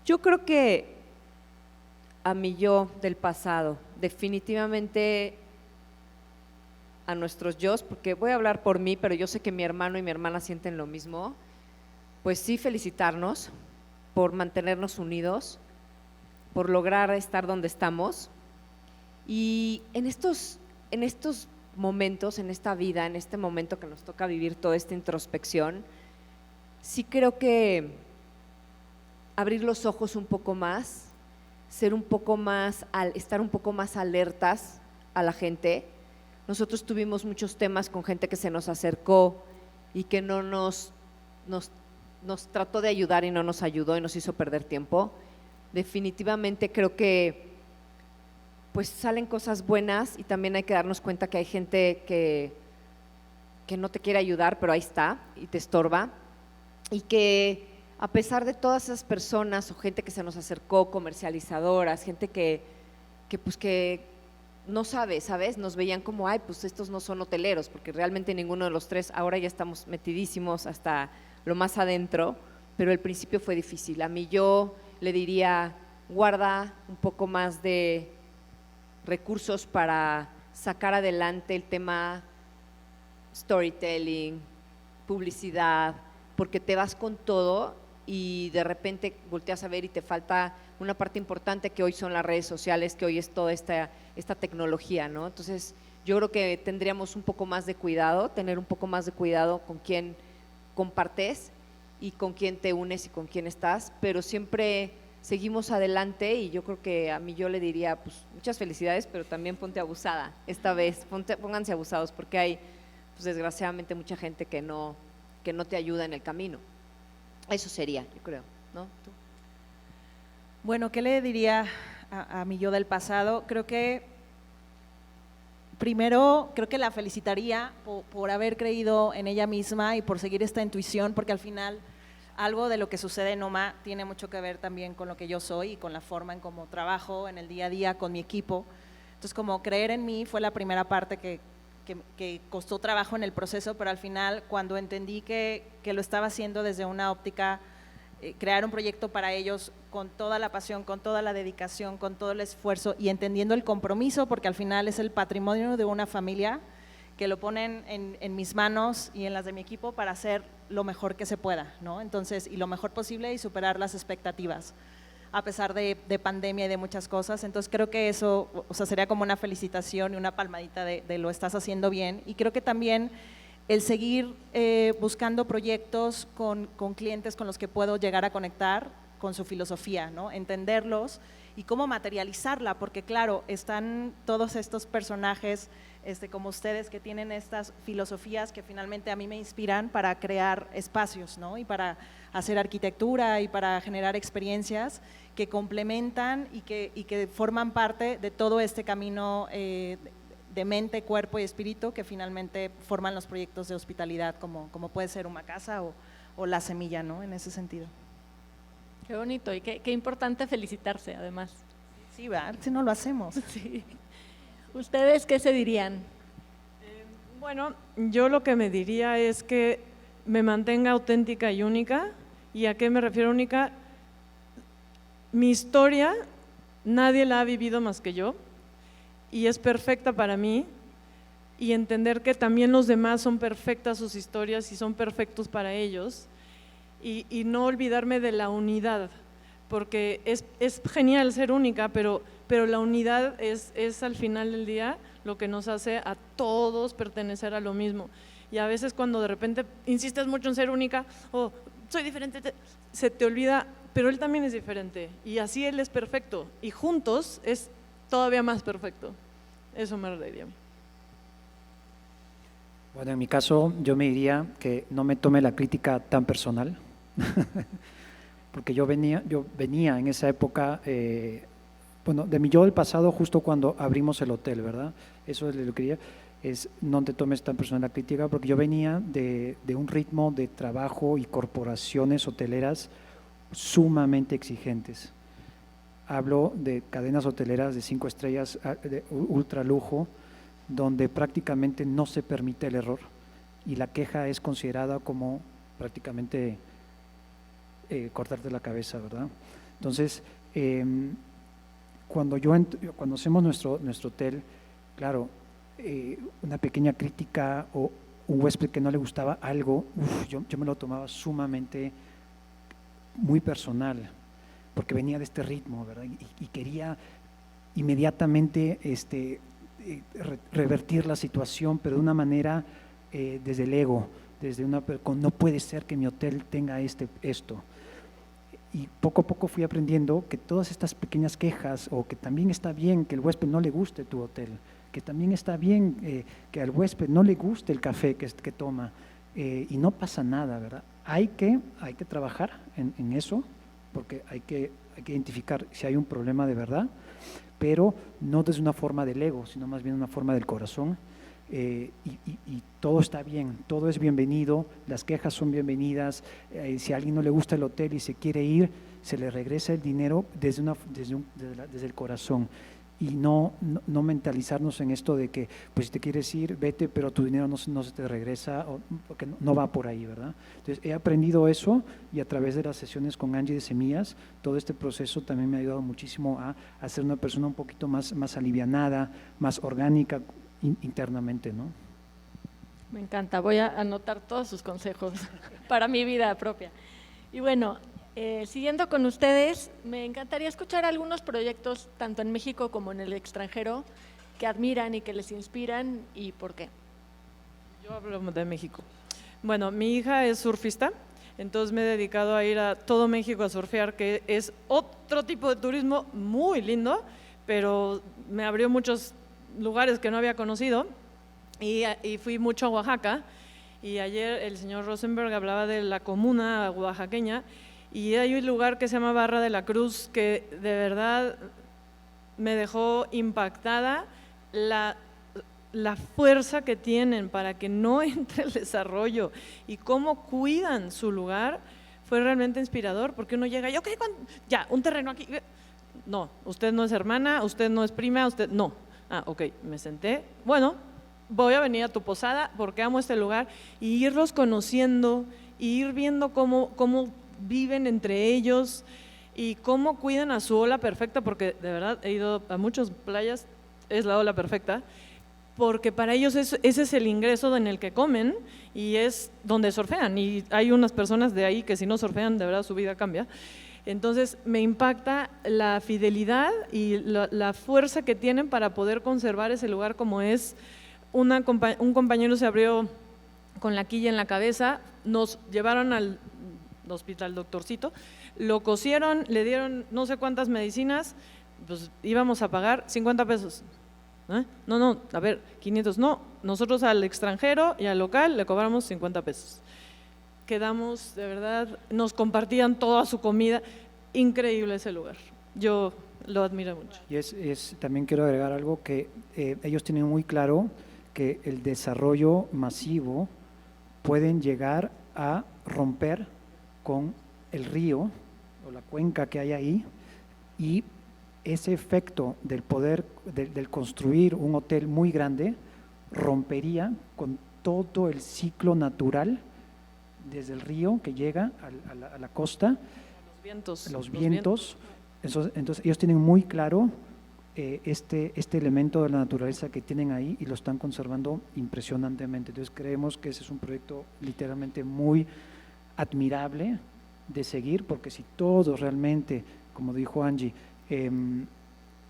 Yo creo que a mi yo del pasado, definitivamente a nuestros yos, porque voy a hablar por mí, pero yo sé que mi hermano y mi hermana sienten lo mismo, pues sí felicitarnos por mantenernos unidos, por lograr estar donde estamos. Y en estos momentos, en esta vida, en este momento que nos toca vivir toda esta introspección, sí creo que abrir los ojos un poco más, estar un poco más alertas a la gente. Nosotros tuvimos muchos temas con gente que se nos acercó y que no nos trató de ayudar y no nos ayudó y nos hizo perder tiempo. Definitivamente creo que pues salen cosas buenas y también hay que darnos cuenta que hay gente que no te quiere ayudar, pero ahí está y te estorba. Y que a pesar de todas esas personas o gente que se nos acercó, comercializadoras, gente que no ¿sabes? Nos veían como, pues estos no son hoteleros, porque realmente ninguno de los tres, ahora ya estamos metidísimos hasta lo más adentro, pero el principio fue difícil. A mí yo le diría, guarda un poco más de recursos para sacar adelante el tema storytelling, publicidad, porque te vas con todo y de repente volteas a ver y te falta una parte importante que hoy son las redes sociales, que hoy es toda esta tecnología, ¿no? Entonces, yo creo que tendríamos un poco más de cuidado, tener un poco más de cuidado con quién compartes y con quién te unes y con quién estás, pero siempre seguimos adelante y yo creo que a mí yo le diría, pues muchas felicidades, pero también ponte abusada esta vez, pónganse abusados porque hay, pues desgraciadamente, mucha gente que no te ayuda en el camino. Eso sería, yo creo, ¿no? ¿Tú? Bueno, ¿qué le diría a mi yo del pasado? Creo que primero, creo que la felicitaría por haber creído en ella misma y por seguir esta intuición, porque al final algo de lo que sucede en OMA tiene mucho que ver también con lo que yo soy y con la forma en cómo trabajo en el día a día con mi equipo. Entonces, como creer en mí fue la primera parte que costó trabajo en el proceso, pero al final, cuando entendí que lo estaba haciendo desde una óptica, crear un proyecto para ellos con toda la pasión, con toda la dedicación, con todo el esfuerzo y entendiendo el compromiso, porque al final es el patrimonio de una familia, que lo ponen en mis manos y en las de mi equipo para hacer lo mejor que se pueda, ¿no? Entonces, y lo mejor posible y superar las expectativas, a pesar de pandemia y de muchas cosas. Entonces, creo que eso, o sea, sería como una felicitación y una palmadita de lo estás haciendo bien. Y creo que también el seguir buscando proyectos con clientes con los que puedo llegar a conectar con su filosofía, ¿no? Entenderlos y cómo materializarla, porque claro, están todos estos personajes como ustedes que tienen estas filosofías que finalmente a mí me inspiran para crear espacios, ¿no? Y para hacer arquitectura y para generar experiencias que complementan y que forman parte de todo este camino de mente, cuerpo y espíritu que finalmente forman los proyectos de hospitalidad como puede ser Uma Casa o La Semilla, ¿no? En ese sentido. Qué bonito y qué importante felicitarse, además. Sí, ¿verdad? Si no lo hacemos. Sí. ¿Ustedes qué se dirían? Bueno, yo lo que me diría es que me mantenga auténtica y única. ¿Y a qué me refiero única? Mi historia nadie la ha vivido más que yo y es perfecta para mí, y entender que también los demás son perfectas sus historias y son perfectos para ellos, y no olvidarme de la unidad, porque es genial ser única, pero la unidad es al final del día lo que nos hace a todos pertenecer a lo mismo. Y a veces cuando de repente insistes mucho en ser única o soy diferente, se te olvida, pero él también es diferente y así él es perfecto y juntos es todavía más perfecto. Eso me diría a mí. Bueno, en mi caso yo me diría que no me tome la crítica tan personal, porque yo venía en esa época, bueno, de mi yo del pasado, justo cuando abrimos el hotel, ¿verdad? Eso es lo que quería, es no te tomes tan personal la crítica, porque yo venía de un ritmo de trabajo y corporaciones hoteleras sumamente exigentes. Hablo de cadenas hoteleras de 5 estrellas, de ultra lujo, donde prácticamente no se permite el error y la queja es considerada como prácticamente cortarte la cabeza, ¿verdad? Entonces, cuando hacemos nuestro hotel, claro, una pequeña crítica o un huésped que no le gustaba algo, yo me lo tomaba sumamente muy personal, porque venía de este ritmo, ¿verdad? Y quería inmediatamente revertir la situación, pero de una manera desde el ego, no puede ser que mi hotel tenga esto. Y poco a poco fui aprendiendo que todas estas pequeñas quejas, o que también está bien que el huésped no le guste tu hotel, que también está bien que al huésped no le guste el café que toma, y no pasa nada, ¿verdad? Hay que trabajar en eso, porque hay que identificar si hay un problema de verdad, pero no desde una forma del ego, sino más bien una forma del corazón, y todo está bien, todo es bienvenido, las quejas son bienvenidas, si a alguien no le gusta el hotel y se quiere ir, se le regresa el dinero desde el corazón, y no mentalizarnos en esto de que pues si te quieres ir, vete, pero tu dinero no se te regresa, porque no va por ahí, ¿verdad? Entonces he aprendido eso, y a través de las sesiones con Angie de Semillas, todo este proceso también me ha ayudado muchísimo a ser una persona un poquito más alivianada, más orgánica internamente, ¿no? Me encanta, voy a anotar todos sus consejos para mi vida propia. Y bueno, siguiendo con ustedes, me encantaría escuchar algunos proyectos, tanto en México como en el extranjero, que admiran y que les inspiran y por qué. Yo hablo de México. Bueno, mi hija es surfista, entonces me he dedicado a ir a todo México a surfear, que es otro tipo de turismo muy lindo, pero me abrió muchos lugares que no había conocido y fui mucho a Oaxaca. Y ayer el señor Rosenberg hablaba de la comuna oaxaqueña y hay un lugar que se llama Barra de la Cruz que de verdad me dejó impactada la fuerza que tienen para que no entre el desarrollo y cómo cuidan su lugar. Fue realmente inspirador porque uno llega y ok, ya, un terreno aquí. No, usted no es hermana, usted no es prima, usted no. Ah, ok, me senté. Bueno, voy a venir a tu posada porque amo este lugar y irlos conociendo y ir viendo cómo viven entre ellos y cómo cuidan a su ola perfecta, porque de verdad he ido a muchas playas, es la ola perfecta, porque para ellos ese es el ingreso en el que comen y es donde surfean, y hay unas personas de ahí que si no surfean de verdad su vida cambia. Entonces me impacta la fidelidad y la fuerza que tienen para poder conservar ese lugar como es. Un compañero se abrió con la quilla en la cabeza, nos llevaron al hospital Doctorcito, lo cosieron, le dieron no sé cuántas medicinas, pues íbamos a pagar 50 pesos. No, a ver, 500, no, nosotros al extranjero y al local le cobramos 50 pesos. Quedamos, de verdad, nos compartían toda su comida, increíble ese lugar, yo lo admiro mucho. Y también quiero agregar algo que ellos tienen muy claro, que el desarrollo masivo pueden llegar a romper con el río o la cuenca que hay ahí, y ese efecto del poder, del construir un hotel muy grande, rompería con todo el ciclo natural desde el río que llega a la costa, los vientos. Entonces ellos tienen muy claro este elemento de la naturaleza que tienen ahí y lo están conservando impresionantemente. Entonces creemos que ese es un proyecto literalmente muy admirable de seguir, porque si todos realmente, como dijo Angie,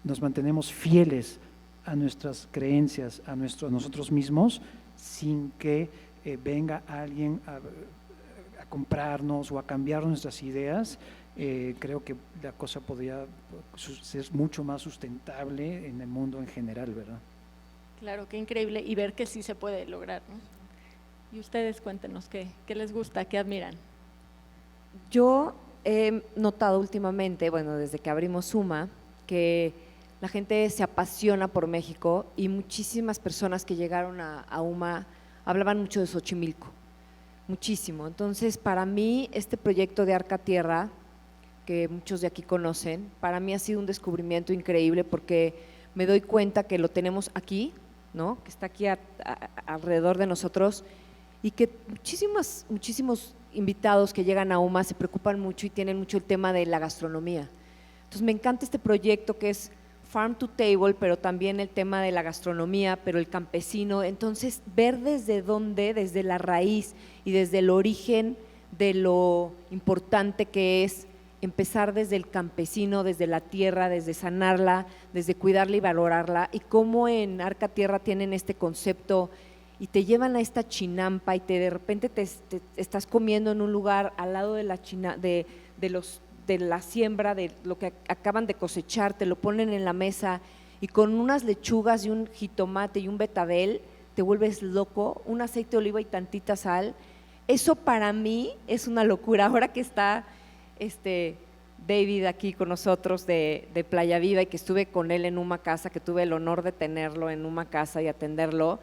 nos mantenemos fieles a nuestras creencias, a nosotros mismos, sin que venga alguien a comprarnos o a cambiar nuestras ideas, creo que la cosa podría ser mucho más sustentable en el mundo en general, ¿verdad? Claro, qué increíble, y ver que sí se puede lograr, ¿no? Y ustedes cuéntenos qué les gusta, qué admiran. Yo he notado últimamente, bueno, desde que abrimos Suma, que la gente se apasiona por México y muchísimas personas que llegaron a UMA hablaban mucho de Xochimilco, muchísimo. Entonces, para mí, este proyecto de Arca Tierra, que muchos de aquí conocen, para mí ha sido un descubrimiento increíble porque me doy cuenta que lo tenemos aquí, ¿no? Que está aquí alrededor de nosotros y que muchísimos invitados que llegan a UMA se preocupan mucho y tienen mucho el tema de la gastronomía. Entonces me encanta este proyecto que es Farm to Table, pero también el tema de la gastronomía, pero el campesino. Entonces ver desde la raíz y desde el origen de lo importante que es empezar desde el campesino, desde la tierra, desde sanarla, desde cuidarla y valorarla, y cómo en Arca Tierra tienen este concepto y te llevan a esta chinampa y de repente te estás comiendo en un lugar al lado de la siembra, de lo que acaban de cosechar, te lo ponen en la mesa y con unas lechugas y un jitomate y un betabel te vuelves loco, un aceite de oliva y tantita sal. Eso para mí es una locura. Ahora que está David aquí con nosotros de Playa Viva y que estuve con él en Uma Casa, que tuve el honor de tenerlo en Uma Casa y atenderlo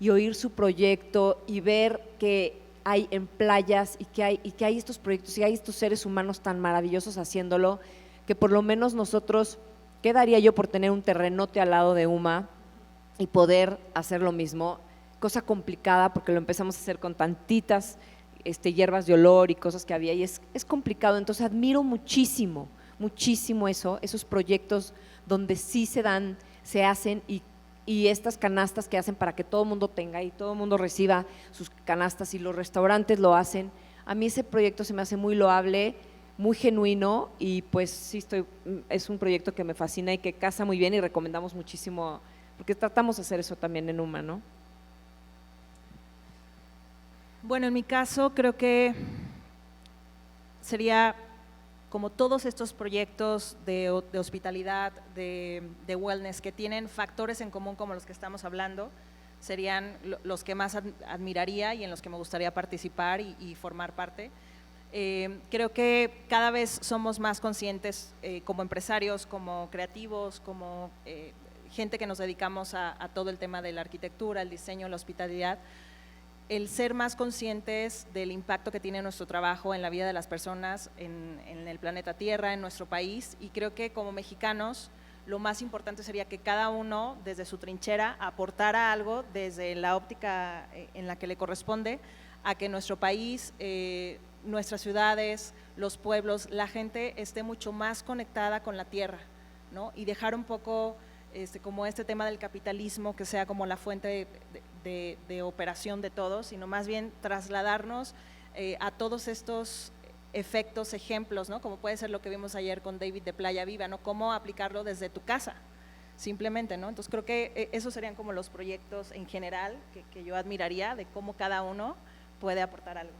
y oír su proyecto y ver que hay en playas y que hay estos proyectos y hay estos seres humanos tan maravillosos haciéndolo, que por lo menos nosotros, ¿qué daría yo por tener un terrenote al lado de Uma y poder hacer lo mismo? Cosa complicada porque lo empezamos a hacer con tantitas hierbas de olor y cosas que había y es complicado. Entonces admiro muchísimo esos proyectos donde sí se hacen y y estas canastas que hacen para que todo el mundo tenga y todo el mundo reciba sus canastas y los restaurantes lo hacen. A mí ese proyecto se me hace muy loable, muy genuino y pues sí es un proyecto que me fascina y que casa muy bien y recomendamos muchísimo, porque tratamos de hacer eso también en UMA, ¿no? Bueno, en mi caso creo que sería como todos estos proyectos de hospitalidad, de wellness, que tienen factores en común como los que estamos hablando, serían los que más admiraría y en los que me gustaría participar y formar parte. Creo que cada vez somos más conscientes como empresarios, como creativos, como gente que nos dedicamos a todo el tema de la arquitectura, el diseño, la hospitalidad, el ser más conscientes del impacto que tiene nuestro trabajo en la vida de las personas, en el planeta Tierra, en nuestro país, y creo que como mexicanos lo más importante sería que cada uno desde su trinchera aportara algo desde la óptica en la que le corresponde a que nuestro país, nuestras ciudades, los pueblos, la gente esté mucho más conectada con la tierra, ¿no? Y dejar un poco como este tema del capitalismo que sea como la fuente de operación de todos, sino más bien trasladarnos a todos estos efectos, ejemplos, ¿no? Como puede ser lo que vimos ayer con David de Playa Viva, ¿no? Cómo aplicarlo desde tu casa, simplemente, ¿no? Entonces creo que esos serían como los proyectos en general que yo admiraría de cómo cada uno puede aportar algo.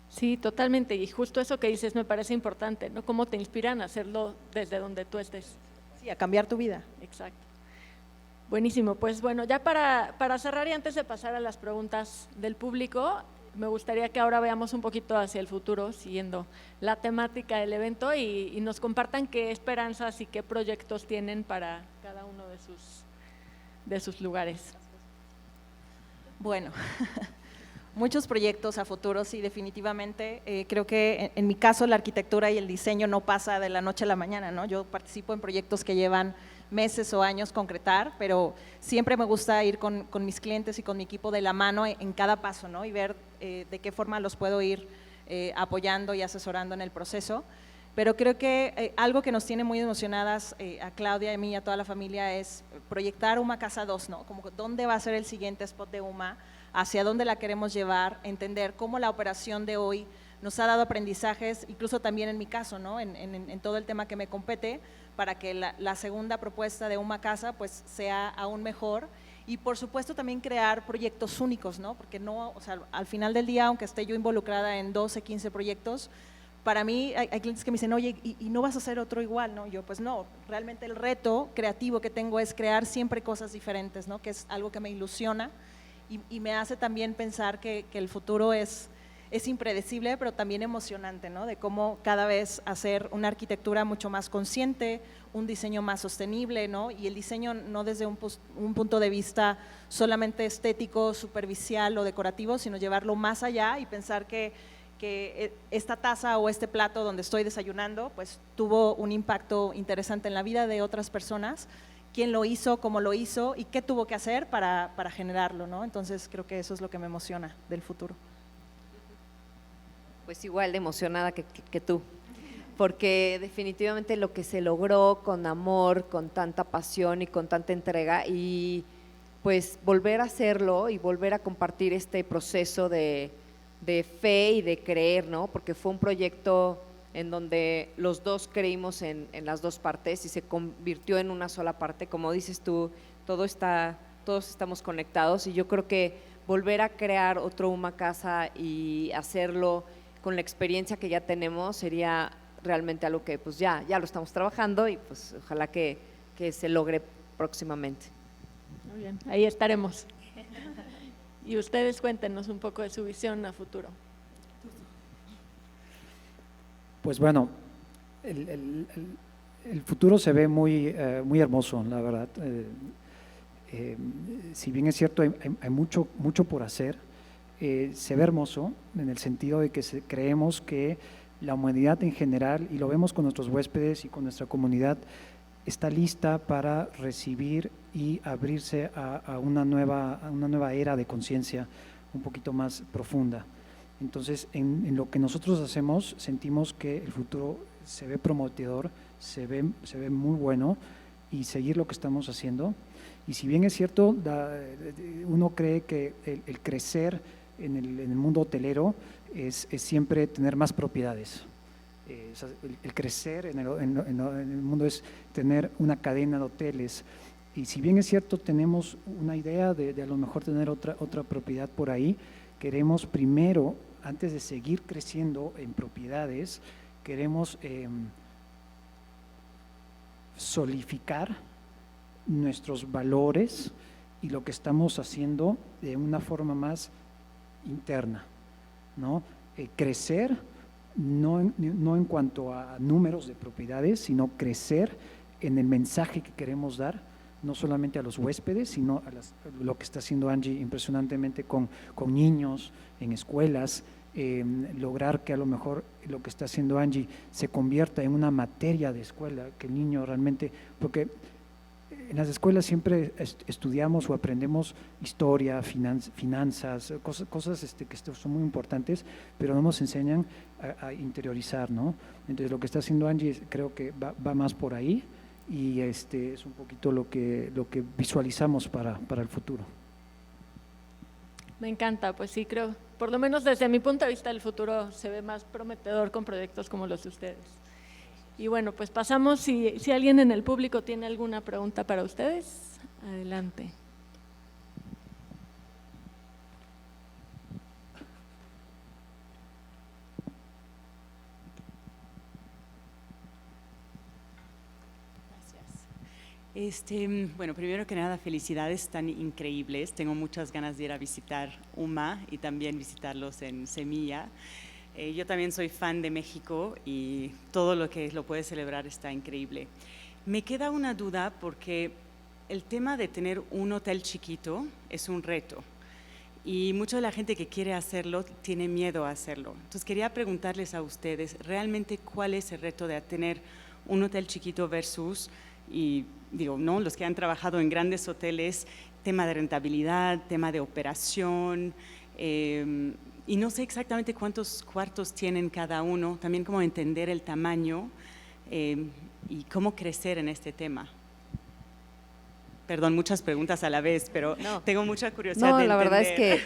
Sí, totalmente, y justo eso que dices me parece importante, ¿no? Cómo te inspiran a hacerlo desde donde tú estés. Sí, a cambiar tu vida. Exacto. Buenísimo, pues bueno, ya para cerrar y antes de pasar a las preguntas del público, me gustaría que ahora veamos un poquito hacia el futuro, siguiendo la temática del evento y nos compartan qué esperanzas y qué proyectos tienen para cada uno de sus lugares. Bueno, muchos proyectos a futuro, sí, definitivamente. Creo que en mi caso la arquitectura y el diseño no pasa de la noche a la mañana, ¿no? Yo participo en proyectos que llevan meses o años concretar, pero siempre me gusta ir con mis clientes y con mi equipo de la mano en cada paso, ¿no? Y ver de qué forma los puedo ir apoyando y asesorando en el proceso. Pero creo que algo que nos tiene muy emocionadas a Claudia, a mí y a toda la familia es proyectar UMA Casa 2, ¿no? Como dónde va a ser el siguiente spot de UMA, hacia dónde la queremos llevar, entender cómo la operación de hoy nos ha dado aprendizajes, incluso también en mi caso, ¿no? En todo el tema que me compete, para que la segunda propuesta de UMA Casa pues sea aún mejor y por supuesto también crear proyectos únicos, ¿no? Porque no, o sea, al final del día, aunque esté yo involucrada en 12, 15 proyectos, para mí hay clientes que me dicen, oye, ¿y no vas a hacer otro igual? ¿No? Yo pues no, realmente el reto creativo que tengo es crear siempre cosas diferentes, ¿no? Que es algo que me ilusiona y me hace también pensar que el futuro es impredecible, pero también emocionante, ¿no? De cómo cada vez hacer una arquitectura mucho más consciente, un diseño más sostenible, ¿no? Y el diseño no desde un punto de vista solamente estético, superficial o decorativo, sino llevarlo más allá y pensar que esta taza o este plato donde estoy desayunando, pues tuvo un impacto interesante en la vida de otras personas, quién lo hizo, cómo lo hizo y qué tuvo que hacer para generarlo, ¿no? Entonces creo que eso es lo que me emociona del futuro. Pues igual de emocionada que tú, porque definitivamente lo que se logró con amor, con tanta pasión y con tanta entrega y pues volver a hacerlo y volver a compartir este proceso de fe y de creer, ¿no? Porque fue un proyecto en donde los dos creímos en las dos partes y se convirtió en una sola parte, como dices tú, todos estamos conectados y yo creo que volver a crear otro UMA Casa y hacerlo con la experiencia que ya tenemos sería realmente algo que pues ya lo estamos trabajando y pues ojalá que se logre próximamente. Muy bien, ahí estaremos. Y ustedes cuéntenos un poco de su visión a futuro. Pues bueno, el futuro se ve muy hermoso, la verdad. Si bien es cierto, hay mucho por hacer, se ve hermoso en el sentido de que creemos que la humanidad en general, y lo vemos con nuestros huéspedes y con nuestra comunidad, está lista para recibir y abrirse a una nueva era de conciencia un poquito más profunda. Entonces, en lo que nosotros hacemos, sentimos que el futuro se ve prometedor, se ve muy bueno y seguir lo que estamos haciendo. Y si bien es cierto, uno cree que el crecer en el mundo hotelero es siempre tener más propiedades. El crecer en el mundo es tener una cadena de hoteles. Y si bien es cierto, tenemos una idea de a lo mejor tener otra propiedad por ahí, queremos primero, antes de seguir creciendo en propiedades, queremos solidificar nuestros valores y lo que estamos haciendo de una forma más interna, ¿no? Crecer no en cuanto a números de propiedades, sino crecer en el mensaje que queremos dar, no solamente a los huéspedes, sino a lo que está haciendo Angie impresionantemente con niños en escuelas, lograr que a lo mejor lo que está haciendo Angie se convierta en una materia de escuela, que el niño realmente, porque en las escuelas siempre estudiamos o aprendemos historia, finanzas, cosas que son muy importantes, pero no nos enseñan a interiorizar, ¿no? Entonces lo que está haciendo Angie creo que va más por ahí y es un poquito lo que visualizamos para el futuro. Me encanta, pues sí, creo, por lo menos desde mi punto de vista, el futuro se ve más prometedor con proyectos como los de ustedes. Y bueno, pues pasamos, si alguien en el público tiene alguna pregunta para ustedes, adelante. Bueno, primero que nada, felicidades tan increíbles. Tengo muchas ganas de ir a visitar UMA y también visitarlos en Semilla. Yo también soy fan de México y todo lo que lo puede celebrar está increíble. Me queda una duda porque el tema de tener un hotel chiquito es un reto y mucha de la gente que quiere hacerlo tiene miedo a hacerlo. Entonces quería preguntarles a ustedes realmente cuál es el reto de tener un hotel chiquito versus, y digo, ¿no?, los que han trabajado en grandes hoteles, tema de rentabilidad, tema de operación, y no sé exactamente cuántos cuartos tienen cada uno, también cómo entender el tamaño y cómo crecer en este tema. Perdón, muchas preguntas a la vez, pero tengo mucha curiosidad de entender. La verdad es que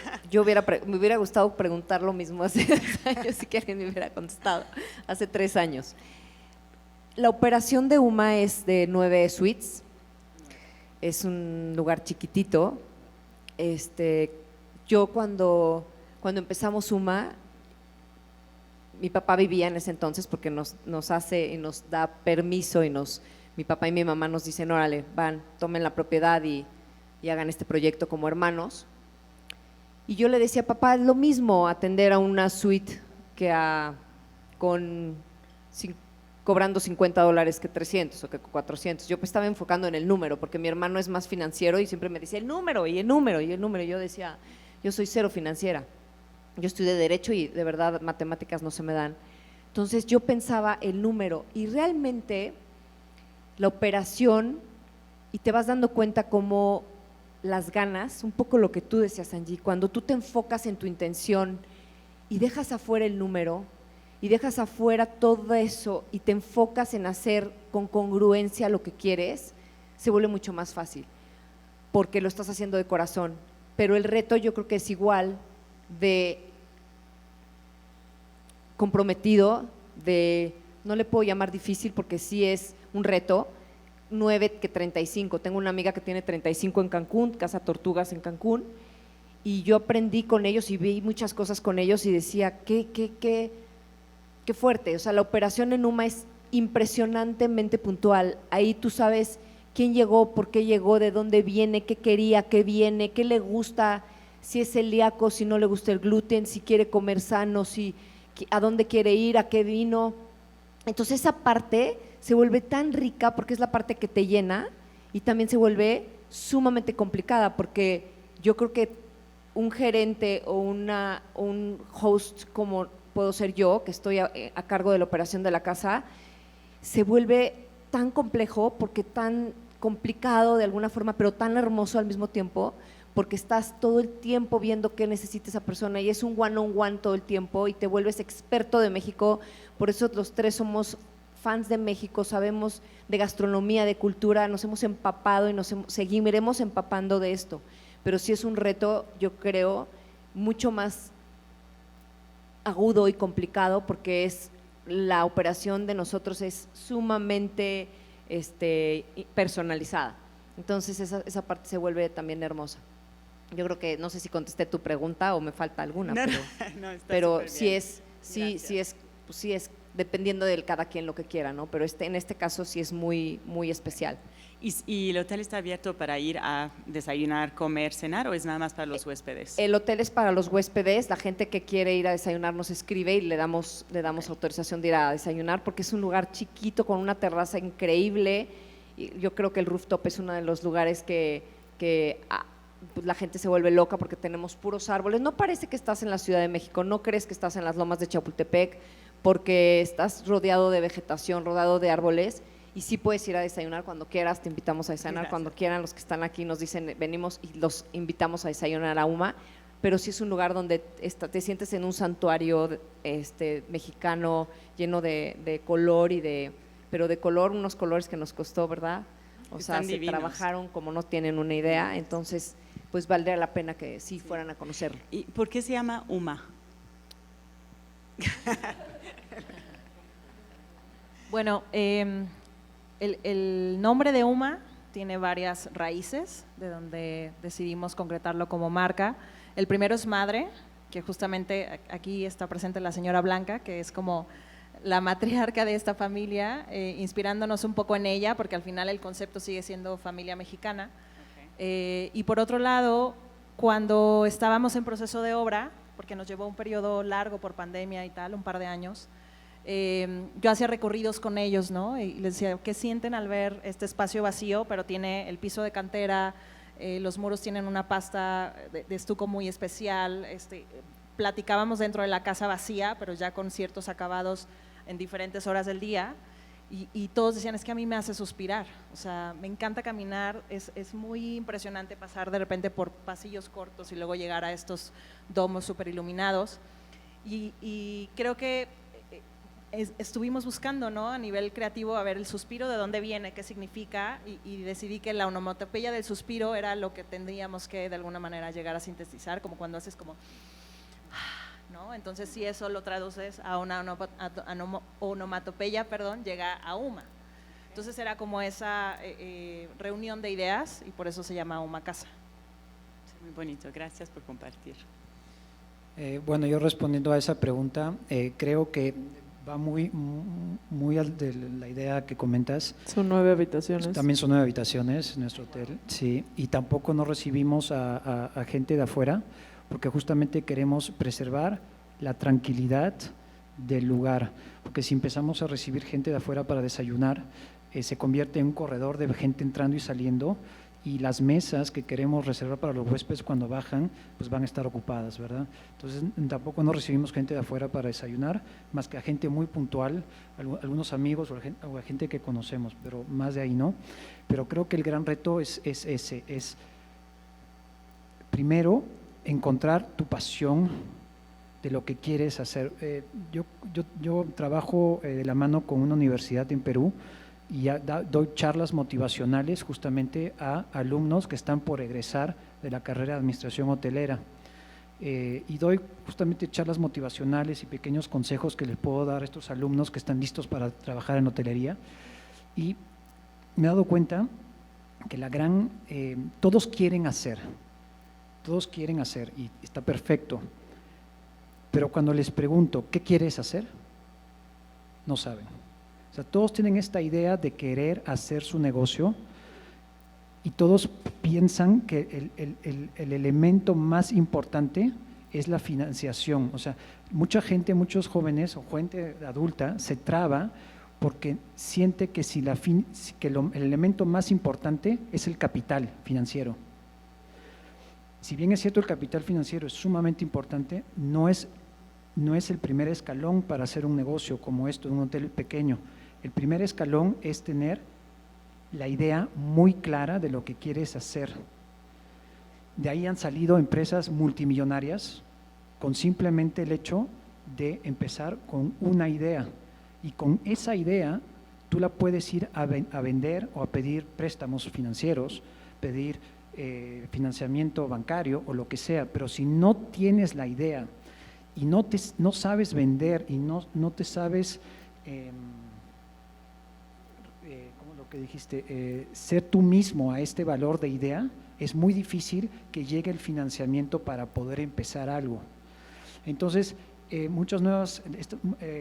me hubiera gustado preguntar lo mismo hace 2 años, si que alguien me hubiera contestado, hace 3 años. La operación de UMA es de 9 suites, es un lugar chiquitito. Yo cuando empezamos UMA, mi papá vivía en ese entonces porque nos hace y nos da permiso y mi papá y mi mamá nos dicen, órale, tomen la propiedad y hagan este proyecto como hermanos. Y yo le decía, papá, es lo mismo atender a una suite que cobrando $50 que 300 o que 400. Yo pues estaba enfocando en el número porque mi hermano es más financiero y siempre me decía el número y el número y el número. Y yo decía, yo soy cero financiera. Yo estudié Derecho y de verdad matemáticas no se me dan. Entonces yo pensaba el número y realmente la operación, y te vas dando cuenta cómo las ganas, un poco lo que tú decías, Angie, cuando tú te enfocas en tu intención y dejas afuera el número y dejas afuera todo eso y te enfocas en hacer con congruencia lo que quieres, se vuelve mucho más fácil porque lo estás haciendo de corazón. Pero el reto yo creo que es igual de comprometido, no le puedo llamar difícil porque sí es un reto, 9 que 35. Tengo una amiga que tiene 35 en Cancún, Casa Tortugas en Cancún, y yo aprendí con ellos y vi muchas cosas con ellos y decía, qué fuerte. O sea, la operación en UMA es impresionantemente puntual. Ahí tú sabes quién llegó, por qué llegó, de dónde viene, qué quería, qué viene, qué le gusta, si es celíaco, si no le gusta el gluten, si quiere comer sano, a dónde quiere ir, a qué vino. Entonces esa parte se vuelve tan rica porque es la parte que te llena y también se vuelve sumamente complicada porque yo creo que un gerente o un host como puedo ser yo, que estoy a cargo de la operación de la casa, se vuelve tan complejo porque tan complicado de alguna forma, pero tan hermoso al mismo tiempo, porque estás todo el tiempo viendo qué necesita esa persona y es un one-on-one todo el tiempo y te vuelves experto de México. Por eso los 3 somos fans de México, sabemos de gastronomía, de cultura, nos hemos empapado y seguiremos empapando de esto, pero sí es un reto, yo creo, mucho más agudo y complicado porque la operación de nosotros es sumamente personalizada. Entonces esa parte se vuelve también hermosa. Yo creo que, no sé si contesté tu pregunta o me falta alguna, No, pero, está pero súper bien. sí es dependiendo de cada quien lo que quiera, ¿no? Pero en este caso sí es muy, muy especial. ¿Y el hotel está abierto para ir a desayunar, comer, cenar o es nada más para los huéspedes? El hotel es para los huéspedes, la gente que quiere ir a desayunar nos escribe y le damos autorización de ir a desayunar porque es un lugar chiquito con una terraza increíble. Y yo creo que el rooftop es uno de los lugares que pues la gente se vuelve loca porque tenemos puros árboles. No parece que estás en la Ciudad de México, no crees que estás en las lomas de Chapultepec porque estás rodeado de vegetación, rodeado de árboles. Y sí puedes ir a desayunar cuando quieras, te invitamos a desayunar. Gracias. Cuando quieran. Los que están aquí nos dicen, venimos y los invitamos a desayunar a UMA, pero sí es un lugar donde te sientes en un santuario mexicano lleno de color pero de color, unos colores que nos costó, ¿verdad? O sea, Están se divinos. trabajaron como no tienen una idea, entonces pues valdría la pena que sí fueran a conocerlo. ¿Y por qué se llama UMA? Bueno, el nombre de UMA tiene varias raíces de donde decidimos concretarlo como marca. El primero es madre, que justamente aquí está presente la señora Blanca, que es como la matriarca de esta familia, inspirándonos un poco en ella, porque al final el concepto sigue siendo familia mexicana. Y por otro lado, cuando estábamos en proceso de obra, porque nos llevó un periodo largo por pandemia y tal, un par de años, yo hacía recorridos con ellos, ¿no? Y les decía, ¿qué sienten al ver este espacio vacío, pero tiene el piso de cantera, los muros tienen una pasta de estuco muy especial, platicábamos dentro de la casa vacía, pero ya con ciertos acabados en diferentes horas del día, y todos decían, es que a mí me hace suspirar, o sea, me encanta caminar, es muy impresionante pasar de repente por pasillos cortos y luego llegar a estos domos súper iluminados, y creo que estuvimos buscando, ¿no? A nivel creativo, a ver el suspiro, de dónde viene, qué significa, y decidí que la onomatopeya del suspiro era lo que tendríamos que de alguna manera llegar a sintetizar, como cuando haces como, ¿no? Entonces si eso lo traduces a una onomatopeya, llega a UMA. Entonces era como esa reunión de ideas y por eso se llama UMA Casa. Muy bonito, gracias por compartir. Bueno, yo respondiendo a esa pregunta, creo que va muy de la idea que comentas. Son 9 habitaciones. También son 9 habitaciones en nuestro hotel, sí, y tampoco no recibimos a gente de afuera, porque justamente queremos preservar la tranquilidad del lugar, porque si empezamos a recibir gente de afuera para desayunar, se convierte en un corredor de gente entrando y saliendo, y las mesas que queremos reservar para los huéspedes cuando bajan, pues van a estar ocupadas, ¿verdad? Entonces tampoco no recibimos gente de afuera para desayunar, más que a gente muy puntual, algunos amigos o a gente que conocemos, pero más de ahí no. Pero creo que el gran reto es ese, es primero encontrar tu pasión de lo que quieres hacer. Yo trabajo de la mano con una universidad en Perú, y doy charlas motivacionales justamente a alumnos que están por egresar de la carrera de administración hotelera, y doy justamente charlas motivacionales y pequeños consejos que les puedo dar a estos alumnos que están listos para trabajar en hotelería, y me he dado cuenta que todos quieren hacer y está perfecto, pero cuando les pregunto ¿qué quieres hacer? No saben. O sea, todos tienen esta idea de querer hacer su negocio y todos piensan que el elemento más importante es la financiación. O sea, mucha gente, muchos jóvenes o gente adulta se traba porque siente que, el elemento más importante es el capital financiero. Si bien es cierto el capital financiero es sumamente importante, no es el primer escalón para hacer un negocio como esto, un hotel pequeño. El primer escalón es tener la idea muy clara de lo que quieres hacer. De ahí han salido empresas multimillonarias con simplemente el hecho de empezar con una idea. Y con esa idea tú la puedes ir a vender o a pedir préstamos financieros, pedir financiamiento bancario o lo que sea, pero si no tienes la idea y no sabes vender y no te sabes, ¿cómo lo que dijiste? Ser tú mismo a este valor de idea, es muy difícil que llegue el financiamiento para poder empezar algo. Entonces, muchas nuevas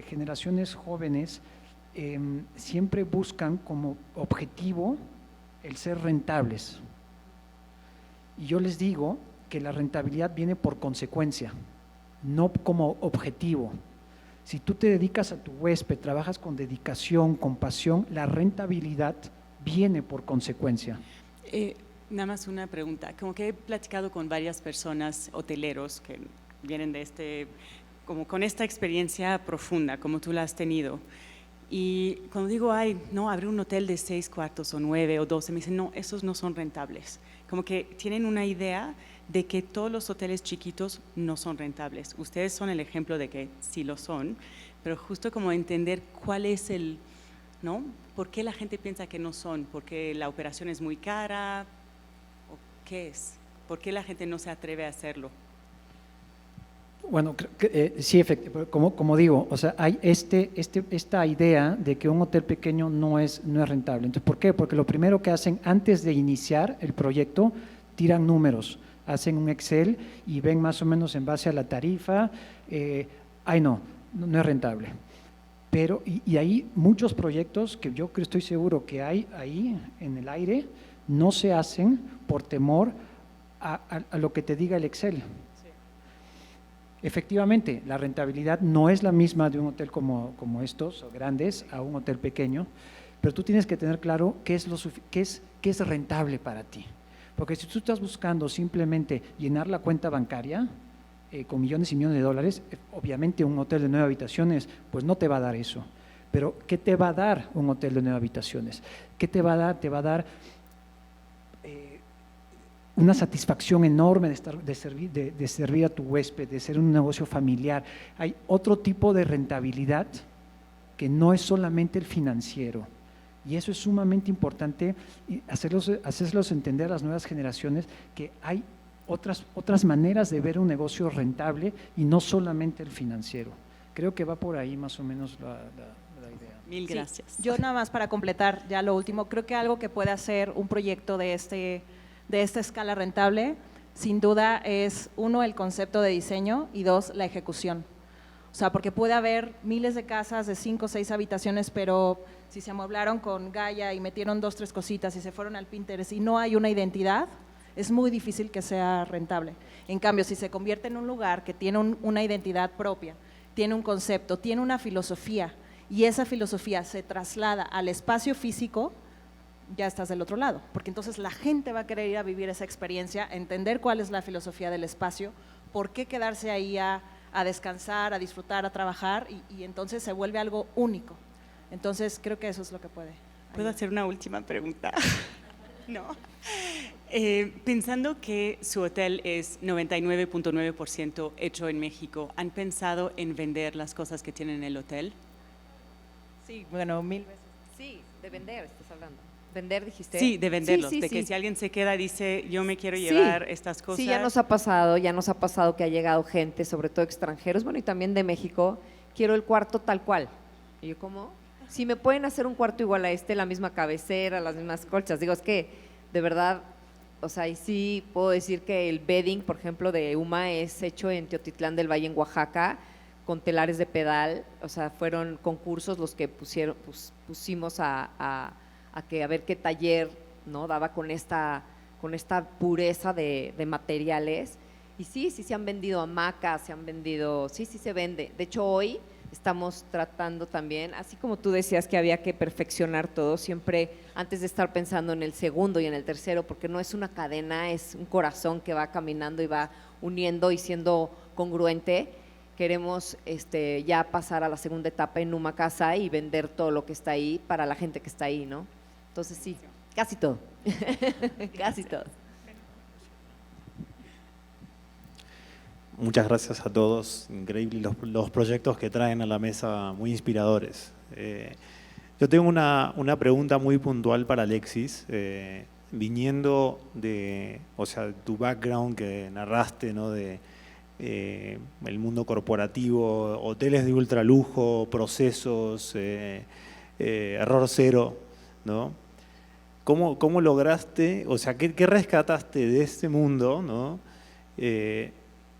generaciones jóvenes siempre buscan como objetivo el ser rentables. Y yo les digo que la rentabilidad viene por consecuencia, no como objetivo. Si tú te dedicas a tu huésped, trabajas con dedicación, con pasión, la rentabilidad viene por consecuencia. Nada más una pregunta, como que he platicado con varias personas, hoteleros, que vienen de como con esta experiencia profunda, como tú la has tenido. Y cuando digo, no, abrir un hotel de 6 cuartos o 9 o 12, me dicen, no, esos no son rentables. Como que tienen una idea de que todos los hoteles chiquitos no son rentables. Ustedes son el ejemplo de que sí lo son, pero justo como entender cuál es ¿no? ¿Por qué la gente piensa que no son? ¿Porque la operación es muy cara? ¿O qué es? ¿Por qué la gente no se atreve a hacerlo? Bueno, sí, como digo, o sea, hay esta idea de que un hotel pequeño no es rentable. Entonces, ¿por qué? Porque lo primero que hacen antes de iniciar el proyecto, tiran números, hacen un Excel y ven más o menos en base a la tarifa, no es rentable. Pero, y hay muchos proyectos que yo estoy seguro que hay ahí en el aire, no se hacen por temor a lo que te diga el Excel. Efectivamente, la rentabilidad no es la misma de un hotel como estos, grandes, a un hotel pequeño, pero tú tienes que tener claro qué es rentable para ti. Porque si tú estás buscando simplemente llenar la cuenta bancaria con millones y millones de dólares, obviamente un hotel de 9 habitaciones pues no te va a dar eso. Pero ¿qué te va a dar un hotel de 9 habitaciones? ¿Qué te va a dar? Te va a dar una satisfacción enorme de servir a tu huésped, de ser un negocio familiar. Hay otro tipo de rentabilidad que no es solamente el financiero. Y eso es sumamente importante, hacerlos entender a las nuevas generaciones que hay otras maneras de ver un negocio rentable y no solamente el financiero. Creo que va por ahí más o menos la idea. Mil gracias. Sí, yo nada más para completar ya lo último, creo que algo que puede hacer un proyecto de esta escala rentable, sin duda es, 1, el concepto de diseño y 2, la ejecución. O sea, porque puede haber miles de casas de 5 o 6 habitaciones, pero si se amueblaron con Gaia y metieron 2 o 3 cositas y se fueron al Pinterest y no hay una identidad, es muy difícil que sea rentable. En cambio, si se convierte en un lugar que tiene una identidad propia, tiene un concepto, tiene una filosofía y esa filosofía se traslada al espacio físico, ya estás del otro lado, porque entonces la gente va a querer ir a vivir esa experiencia, entender cuál es la filosofía del espacio, por qué quedarse ahí a descansar, a disfrutar, a trabajar y entonces se vuelve algo único. Entonces creo que eso es lo que puede. ¿Puedo hacer una última pregunta? No. Pensando que su hotel es 99.9% hecho en México, ¿han pensado en vender las cosas que tienen en el hotel? Sí, bueno, 1000 veces. Sí, de vender estás hablando. ¿Vender dijiste? Sí, de venderlos, Sí, de que sí. si alguien se queda y dice, yo me quiero llevar estas cosas. Sí, ya nos ha pasado que ha llegado gente, sobre todo extranjeros, bueno, y también de México, quiero el cuarto tal cual. Y yo, ¿cómo? Si me pueden hacer un cuarto igual a la misma cabecera, las mismas colchas. Digo, es que, de verdad, o sea, y sí puedo decir que el bedding, por ejemplo, de UMA es hecho en Teotitlán del Valle, en Oaxaca, con telares de pedal, o sea, fueron concursos los que pusimos a ver qué taller, ¿no?, daba con esta pureza de materiales. Y sí se han vendido hamacas, sí se vende. De hecho, hoy estamos tratando también, así como tú decías que había que perfeccionar todo, siempre antes de estar pensando en el segundo y en el tercero, porque no es una cadena, es un corazón que va caminando y va uniendo y siendo congruente. Queremos ya pasar a la segunda etapa en Numa Casa y vender todo lo que está ahí para la gente que está ahí, ¿no? Entonces sí, casi todo, casi todo. Muchas gracias a todos, increíble los proyectos que traen a la mesa, muy inspiradores. Yo tengo una pregunta muy puntual para Alexis, viniendo de, o sea, tu background que narraste, ¿no? De el mundo corporativo, hoteles de ultralujo, procesos, error cero, ¿no? ¿Cómo lograste, o sea, qué rescataste de este mundo, ¿no?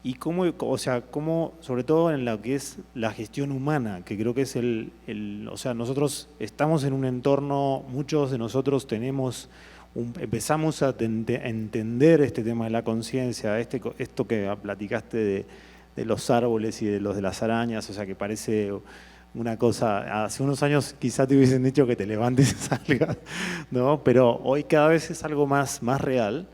Y cómo, o sea, sobre todo en lo que es la gestión humana, que creo que es o sea, nosotros estamos en un entorno, muchos de nosotros empezamos a entender este tema de la conciencia, esto que platicaste de los árboles y de las arañas, o sea, que parece una cosa, hace unos años quizá te hubiesen dicho que te levantes y salgas, ¿no? Pero hoy cada vez es algo más real.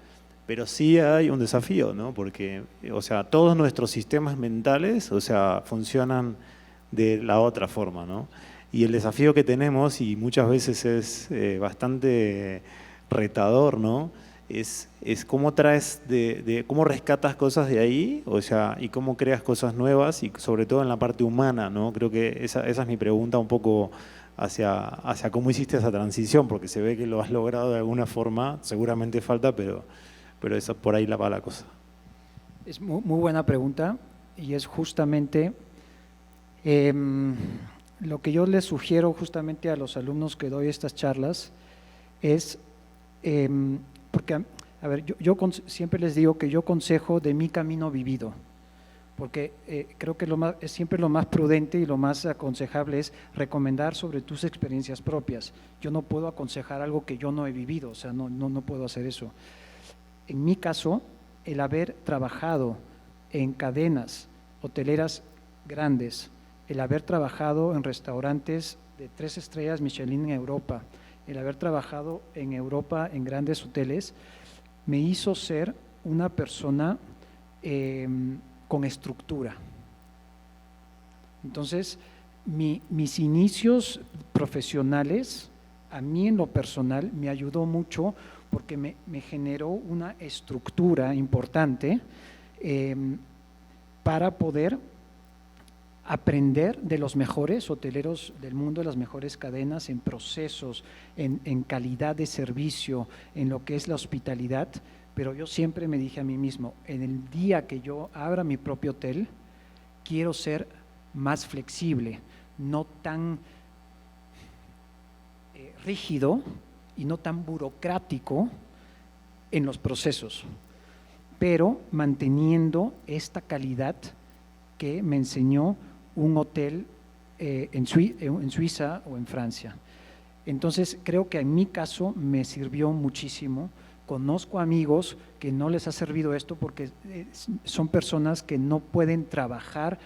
Pero sí hay un desafío, ¿no? Porque, o sea, todos nuestros sistemas mentales, o sea, funcionan de la otra forma, ¿no? Y el desafío que tenemos, y muchas veces es bastante retador, ¿no? Es cómo traes, cómo rescatas cosas de ahí, o sea, y cómo creas cosas nuevas, y sobre todo en la parte humana, ¿no? Creo que esa es mi pregunta un poco hacia cómo hiciste esa transición, porque se ve que lo has logrado de alguna forma, seguramente falta, pero eso por ahí va la cosa. Es muy buena pregunta y es justamente lo que yo les sugiero justamente a los alumnos que doy estas charlas es, porque, a ver, yo siempre les digo que yo consejo de mi camino vivido, porque creo que es siempre lo más prudente y lo más aconsejable es recomendar sobre tus experiencias propias. Yo no puedo aconsejar algo que yo no he vivido, o sea, no puedo hacer eso. En mi caso, el haber trabajado en cadenas hoteleras grandes, el haber trabajado en restaurantes de 3 estrellas Michelin en Europa, el haber trabajado en Europa en grandes hoteles, me hizo ser una persona con estructura. Entonces, mis inicios profesionales, a mí en lo personal, me ayudó mucho porque me generó una estructura importante para poder aprender de los mejores hoteleros del mundo, de las mejores cadenas en procesos, en calidad de servicio, en lo que es la hospitalidad, pero yo siempre me dije a mí mismo, en el día que yo abra mi propio hotel, quiero ser más flexible, no tan rígido y no tan burocrático en los procesos, pero manteniendo esta calidad que me enseñó un hotel en Suiza o en Francia. Entonces creo que en mi caso me sirvió muchísimo. Conozco amigos que no les ha servido esto porque son personas que no pueden trabajar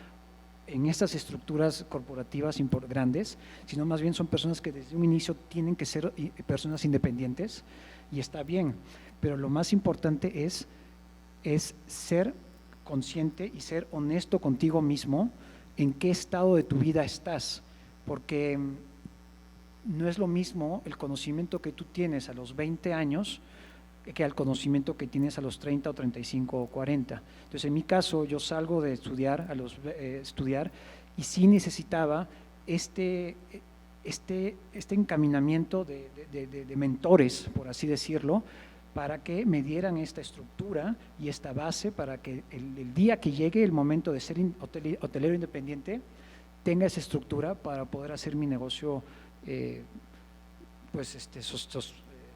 en estas estructuras corporativas grandes, sino más bien son personas que desde un inicio tienen que ser personas independientes y está bien, pero lo más importante es ser consciente y ser honesto contigo mismo en qué estado de tu vida estás, porque no es lo mismo el conocimiento que tú tienes a los 20 años que al conocimiento que tienes a los 30 o 35 o 40. Entonces, en mi caso, yo salgo de estudiar, estudiar y sí necesitaba este encaminamiento de mentores, por así decirlo, para que me dieran esta estructura y esta base para que el día que llegue el momento de ser hotelero independiente, tenga esa estructura para poder hacer mi negocio, pues,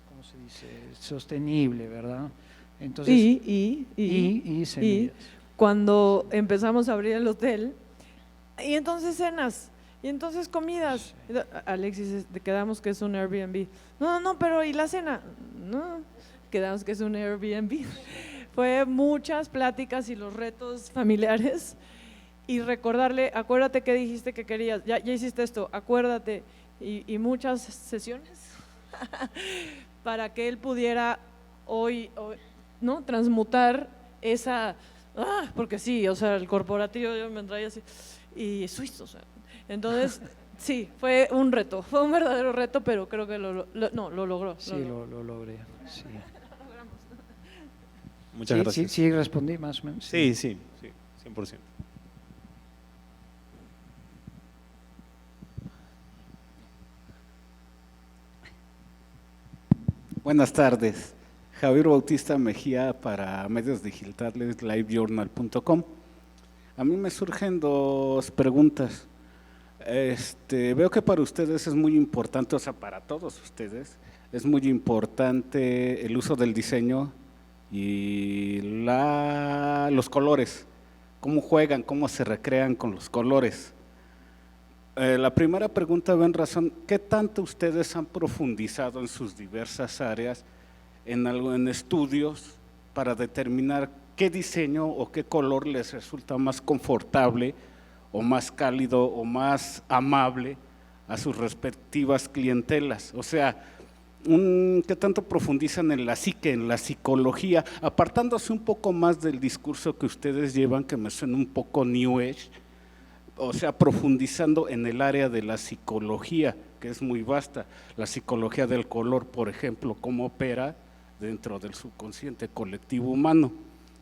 ¿cómo se dice? Sostenible, ¿verdad? Entonces, y semillas. Cuando empezamos a abrir el hotel, y entonces cenas, y entonces comidas. Sí. Alexis, quedamos que es un Airbnb. No, pero ¿y la cena? No, quedamos que es un Airbnb. Fue muchas pláticas y los retos familiares y recordarle, acuérdate que dijiste que querías, ya hiciste esto, acuérdate, y muchas sesiones para que él pudiera hoy ¿no? transmutar esa, porque sí, o sea, el corporativo yo me traía así, y suizo, o sea, entonces sí, fue un reto, fue un verdadero reto, pero creo que lo logró. Sí, lo logré, sí. Muchas gracias. Sí, respondí más o menos. Sí, 100%. Buenas tardes. Javier Bautista Mejía para medios digitales livejournal.com. A mí me surgen dos preguntas. Veo que para ustedes es muy importante, o sea, para todos ustedes, es muy importante el uso del diseño y los colores, cómo juegan, cómo se recrean con los colores. La primera pregunta va en razón, ¿qué tanto ustedes han profundizado en sus diversas áreas, en estudios, para determinar qué diseño o qué color les resulta más confortable o más cálido o más amable a sus respectivas clientelas? O sea, ¿qué tanto profundizan en la psique, en la psicología, apartándose un poco más del discurso que ustedes llevan, que me suena un poco New Age? O sea, profundizando en el área de la psicología, que es muy vasta, la psicología del color, por ejemplo, cómo opera dentro del subconsciente colectivo humano.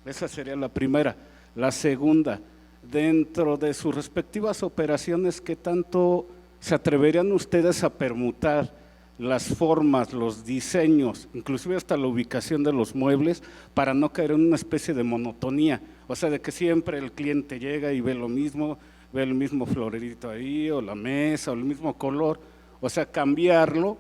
Esa sería la primera. La segunda, dentro de sus respectivas operaciones, ¿qué tanto se atreverían ustedes a permutar las formas, los diseños, inclusive hasta la ubicación de los muebles, para no caer en una especie de monotonía? O sea, de que siempre el cliente llega y ve lo mismo, ve el mismo florerito ahí, o la mesa, o el mismo color. O sea, cambiarlo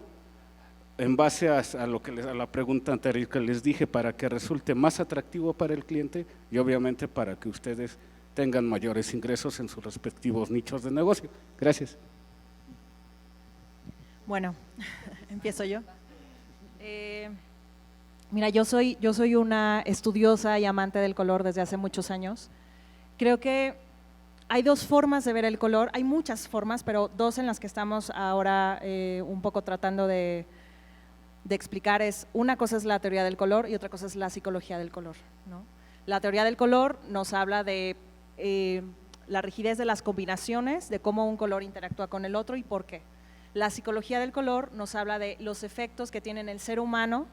en base a la pregunta anterior que les dije, para que resulte más atractivo para el cliente y obviamente para que ustedes tengan mayores ingresos en sus respectivos nichos de negocio. Gracias. Bueno, empiezo yo. Mira, yo soy una estudiosa y amante del color desde hace muchos años. Creo que hay dos formas de ver el color, hay muchas formas, pero dos en las que estamos ahora un poco tratando de explicar es, una cosa es la teoría del color y otra cosa es la psicología del color, ¿no? La teoría del color nos habla de la rigidez de las combinaciones, de cómo un color interactúa con el otro y por qué. La psicología del color nos habla de los efectos que tiene el ser humano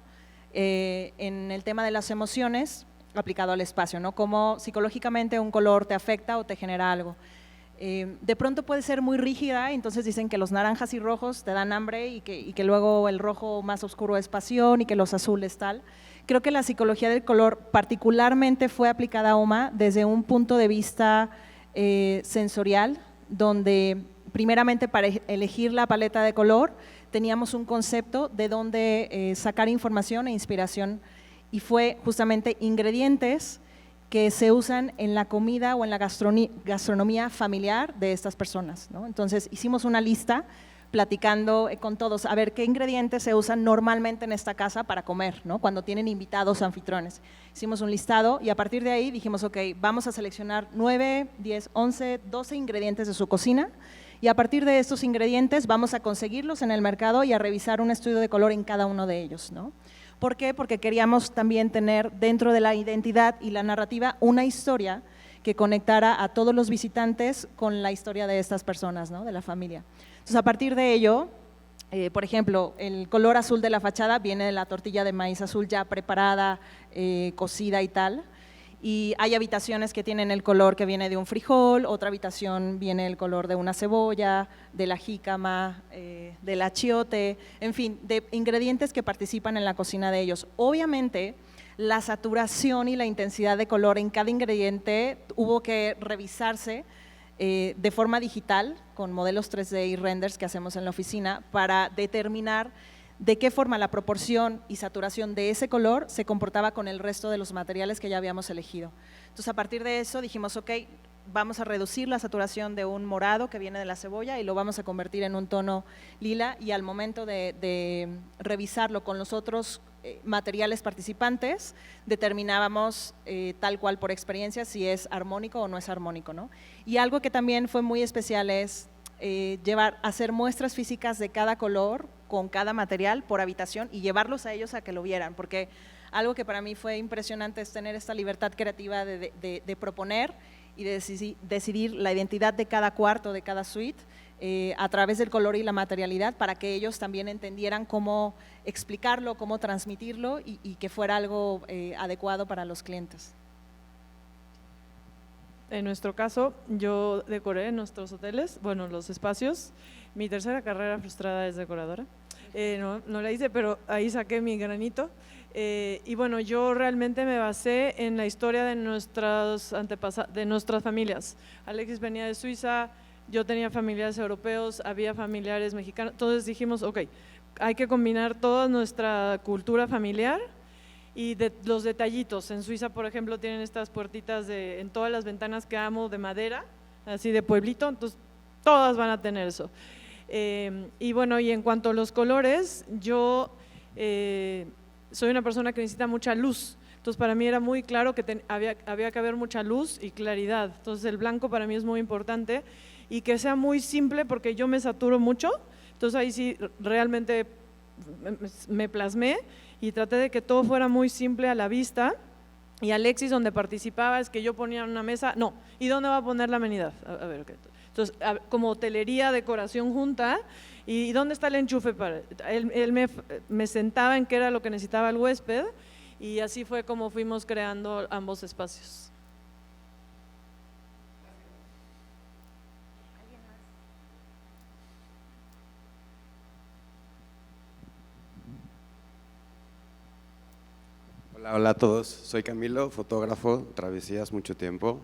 en el tema de las emociones aplicado al espacio, ¿no? Cómo psicológicamente un color te afecta o te genera algo. De pronto puede ser muy rígida, entonces dicen que los naranjas y rojos te dan hambre y que luego el rojo más oscuro es pasión y que los azules tal. Creo que la psicología del color particularmente fue aplicada a OMA desde un punto de vista sensorial, donde primeramente para elegir la paleta de color teníamos un concepto de dónde sacar información e inspiración, y fue justamente ingredientes que se usan en la comida o en la gastronomía familiar de estas personas, ¿no? Entonces hicimos una lista platicando con todos, a ver qué ingredientes se usan normalmente en esta casa para comer, ¿no? Cuando tienen invitados anfitriones. Hicimos un listado y a partir de ahí dijimos, ok, vamos a seleccionar 9, 10, 11, 12 ingredientes de su cocina, y a partir de estos ingredientes vamos a conseguirlos en el mercado y a revisar un estudio de color en cada uno de ellos, ¿no? ¿Por qué? Porque queríamos también tener dentro de la identidad y la narrativa una historia que conectara a todos los visitantes con la historia de estas personas, ¿no? De la familia. Entonces, a partir de ello, por ejemplo, el color azul de la fachada viene de la tortilla de maíz azul ya preparada, cocida y tal. Y hay habitaciones que tienen el color que viene de un frijol, otra habitación viene el color de una cebolla, de la jícama, del achiote, en fin, de ingredientes que participan en la cocina de ellos. Obviamente, la saturación y la intensidad de color en cada ingrediente hubo que revisarse de forma digital con modelos 3D y renders que hacemos en la oficina para determinar de qué forma la proporción y saturación de ese color se comportaba con el resto de los materiales que ya habíamos elegido. Entonces, a partir de eso dijimos, ok, vamos a reducir la saturación de un morado que viene de la cebolla y lo vamos a convertir en un tono lila, y al momento de revisarlo con los otros materiales participantes, determinábamos tal cual por experiencia si es armónico o no es armónico, ¿no? Y algo que también fue muy especial es hacer muestras físicas de cada color con cada material por habitación y llevarlos a ellos a que lo vieran, porque algo que para mí fue impresionante es tener esta libertad creativa de proponer y de decidir la identidad de cada cuarto, de cada suite, a través del color y la materialidad, para que ellos también entendieran cómo explicarlo, cómo transmitirlo y que fuera algo adecuado para los clientes. En nuestro caso, yo decoré nuestros hoteles, bueno, los espacios. Mi tercera carrera frustrada es decoradora. no la hice, pero ahí saqué mi granito. Y bueno, yo realmente me basé en la historia de nuestras familias. Alexis venía de Suiza, yo tenía familiares europeos, había familiares mexicanos, entonces dijimos, ok, hay que combinar toda nuestra cultura familiar y los detallitos. En Suiza, por ejemplo, tienen estas puertitas en todas las ventanas que amo de madera, así de pueblito, entonces todas van a tener eso. Y bueno, y en cuanto a los colores, yo soy una persona que necesita mucha luz, entonces para mí era muy claro que había que haber mucha luz y claridad, entonces el blanco para mí es muy importante y que sea muy simple porque yo me saturo mucho, entonces ahí sí realmente me plasmé y traté de que todo fuera muy simple a la vista. Y Alexis, donde participaba, es que yo ponía una mesa, no, ¿y dónde va a poner la amenidad? A ver, okay. Entonces, como hotelería, decoración junta, ¿y dónde está el enchufe? Él me sentaba en qué era lo que necesitaba el huésped, y así fue como fuimos creando ambos espacios. Hola a todos, soy Camilo, fotógrafo, Travesías mucho tiempo.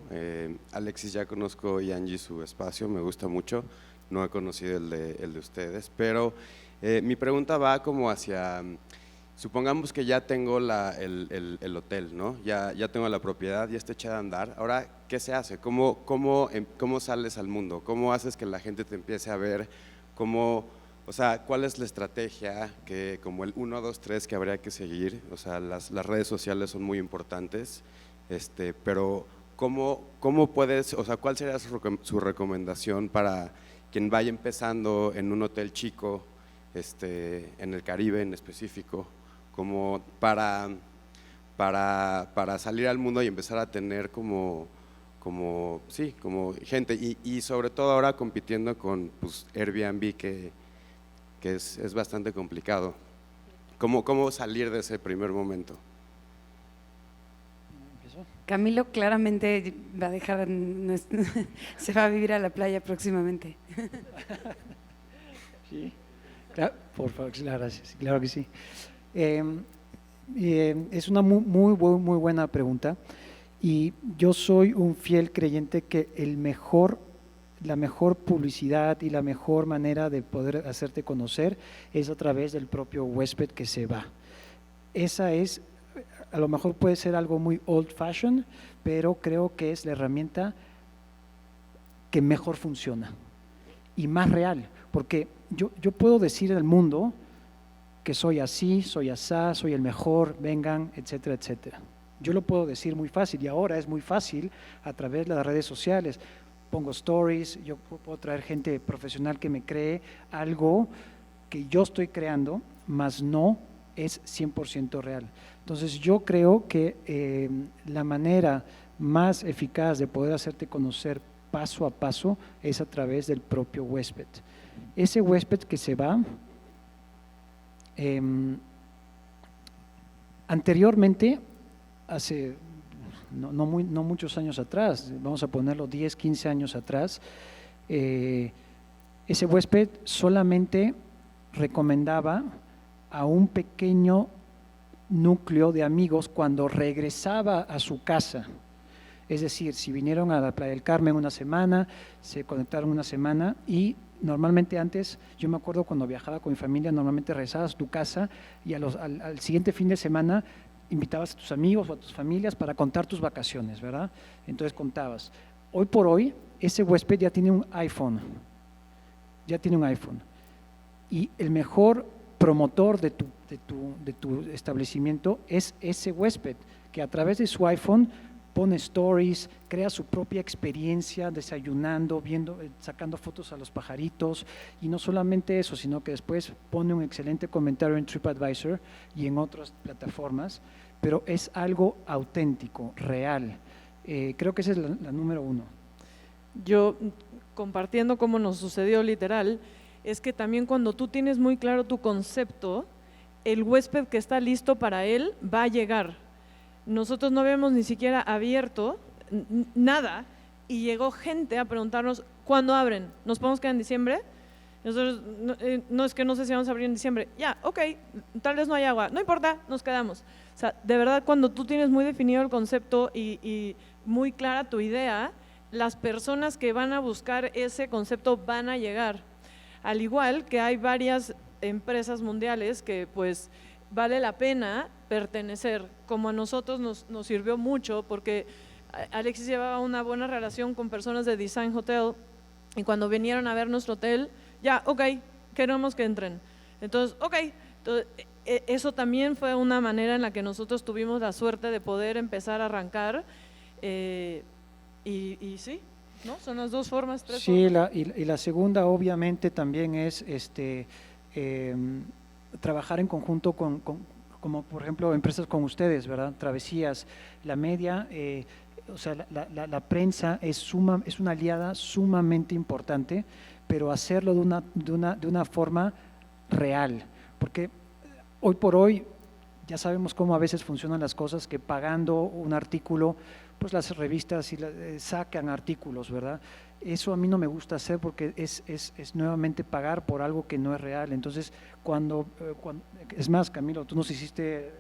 Alexis ya conozco y Angie su espacio, me gusta mucho, no he conocido el de ustedes, pero mi pregunta va como hacia, supongamos que ya tengo el hotel, ¿no? Ya tengo la propiedad, ya está echada a andar, ahora ¿qué se hace? ¿Cómo sales al mundo? ¿Cómo haces que la gente te empiece a ver? O sea, ¿cuál es la estrategia como el 1, 2, 3 que habría que seguir? O sea, las redes sociales son muy importantes, pero ¿cómo puedes, o sea, cuál sería su recomendación para quien vaya empezando en un hotel chico, en el Caribe en específico, como para salir al mundo y empezar a tener como gente y sobre todo ahora compitiendo con pues, Airbnb que es bastante complicado. ¿Cómo salir de ese primer momento? Camilo claramente va a dejar, se va a vivir a la playa próximamente. Sí, claro, por favor, gracias, claro que sí. Es una muy buena pregunta y yo soy un fiel creyente que la mejor publicidad y la mejor manera de poder hacerte conocer es a través del propio huésped que se va. Esa es, a lo mejor puede ser algo muy old fashion, pero creo que es la herramienta que mejor funciona y más real, porque yo puedo decir al mundo que soy así, soy asá, soy el mejor, vengan, etcétera, etcétera. Yo lo puedo decir muy fácil y ahora es muy fácil a través de las redes sociales. Pongo stories, yo puedo traer gente profesional que me cree algo que yo estoy creando, mas no es 100% real. Entonces yo creo que la manera más eficaz de poder hacerte conocer paso a paso es a través del propio huésped. Ese huésped que se va, anteriormente, hace no muchos años atrás, vamos a ponerlo 10, 15 años atrás, ese huésped solamente recomendaba a un pequeño núcleo de amigos cuando regresaba a su casa. Es decir, si vinieron a la Playa del Carmen una semana, se conectaron una semana y normalmente antes, yo me acuerdo cuando viajaba con mi familia, normalmente regresabas a tu casa y al siguiente fin de semana invitabas a tus amigos o a tus familias para contar tus vacaciones, ¿verdad? Entonces contabas. Hoy por hoy, ese huésped ya tiene un iPhone, y el mejor promotor de tu establecimiento es ese huésped, que a través de su iPhone pone stories, crea su propia experiencia desayunando, viendo, sacando fotos a los pajaritos, y no solamente eso, sino que después pone un excelente comentario en TripAdvisor y en otras plataformas, pero es algo auténtico, real. Creo que esa es la número uno. Yo, compartiendo cómo nos sucedió literal, es que también cuando tú tienes muy claro tu concepto, el huésped que está listo para él va a llegar. Nosotros no habíamos ni siquiera abierto nada y llegó gente a preguntarnos ¿cuándo abren? ¿Nos podemos quedar en diciembre? Nosotros, no es que no sé si vamos a abrir en diciembre, ya, ok, tal vez no hay agua, no importa, nos quedamos. O sea, de verdad, cuando tú tienes muy definido el concepto y muy clara tu idea, las personas que van a buscar ese concepto van a llegar. Al igual que hay varias empresas mundiales que pues vale la pena pertenecer, como a nosotros nos sirvió mucho, porque Alexis llevaba una buena relación con personas de Design Hotel, y cuando vinieron a ver nuestro hotel, ya, ok, queremos que entren. Entonces, ok, entonces, eso también fue una manera en la que nosotros tuvimos la suerte de poder empezar a arrancar, y sí, ¿no? Son las dos formas, tres Sí, formas. y la segunda obviamente también es trabajar en conjunto como por ejemplo empresas con ustedes, ¿verdad? Travesías, la media, o sea, la prensa es una aliada sumamente importante, pero hacerlo de una forma real, porque hoy por hoy ya sabemos cómo a veces funcionan las cosas, que pagando un artículo, pues las revistas sacan artículos, ¿verdad? Eso a mí no me gusta hacer porque es nuevamente pagar por algo que no es real. Entonces, es más, Camilo, tú nos hiciste,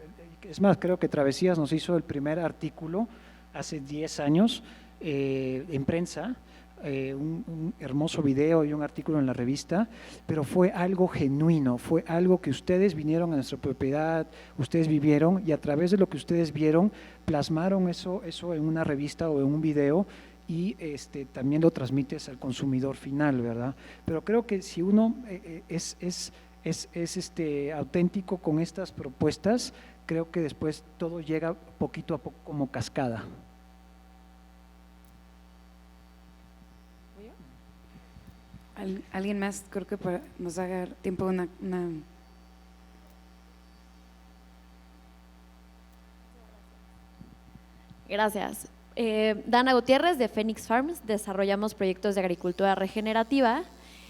es más, creo que Travesías nos hizo el primer artículo hace 10 años en prensa, un hermoso video y un artículo en la revista, pero fue algo genuino, fue algo que ustedes vinieron a nuestra propiedad, ustedes vivieron y a través de lo que ustedes vieron, plasmaron eso en una revista o en un video y también lo transmites al consumidor final, ¿verdad? Pero creo que si uno es auténtico con estas propuestas, creo que después todo llega poquito a poco como cascada. ¿Alguien más? Creo que nos haga tiempo una… Gracias. Dana Gutiérrez de Phoenix Farms, desarrollamos proyectos de agricultura regenerativa.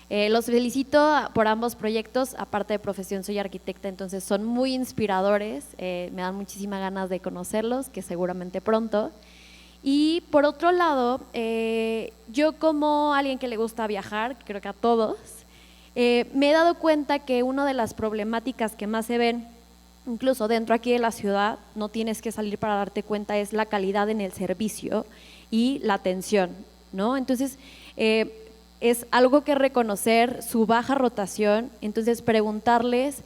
Los felicito por ambos proyectos, aparte de profesión soy arquitecta, entonces son muy inspiradores, me dan muchísimas ganas de conocerlos, que seguramente pronto. Y por otro lado, yo como alguien que le gusta viajar, creo que a todos, me he dado cuenta que una de las problemáticas que más se ven, incluso dentro aquí de la ciudad, no tienes que salir para darte cuenta, es la calidad en el servicio y la atención, ¿no? Entonces, es algo que reconocer su baja rotación, entonces preguntarles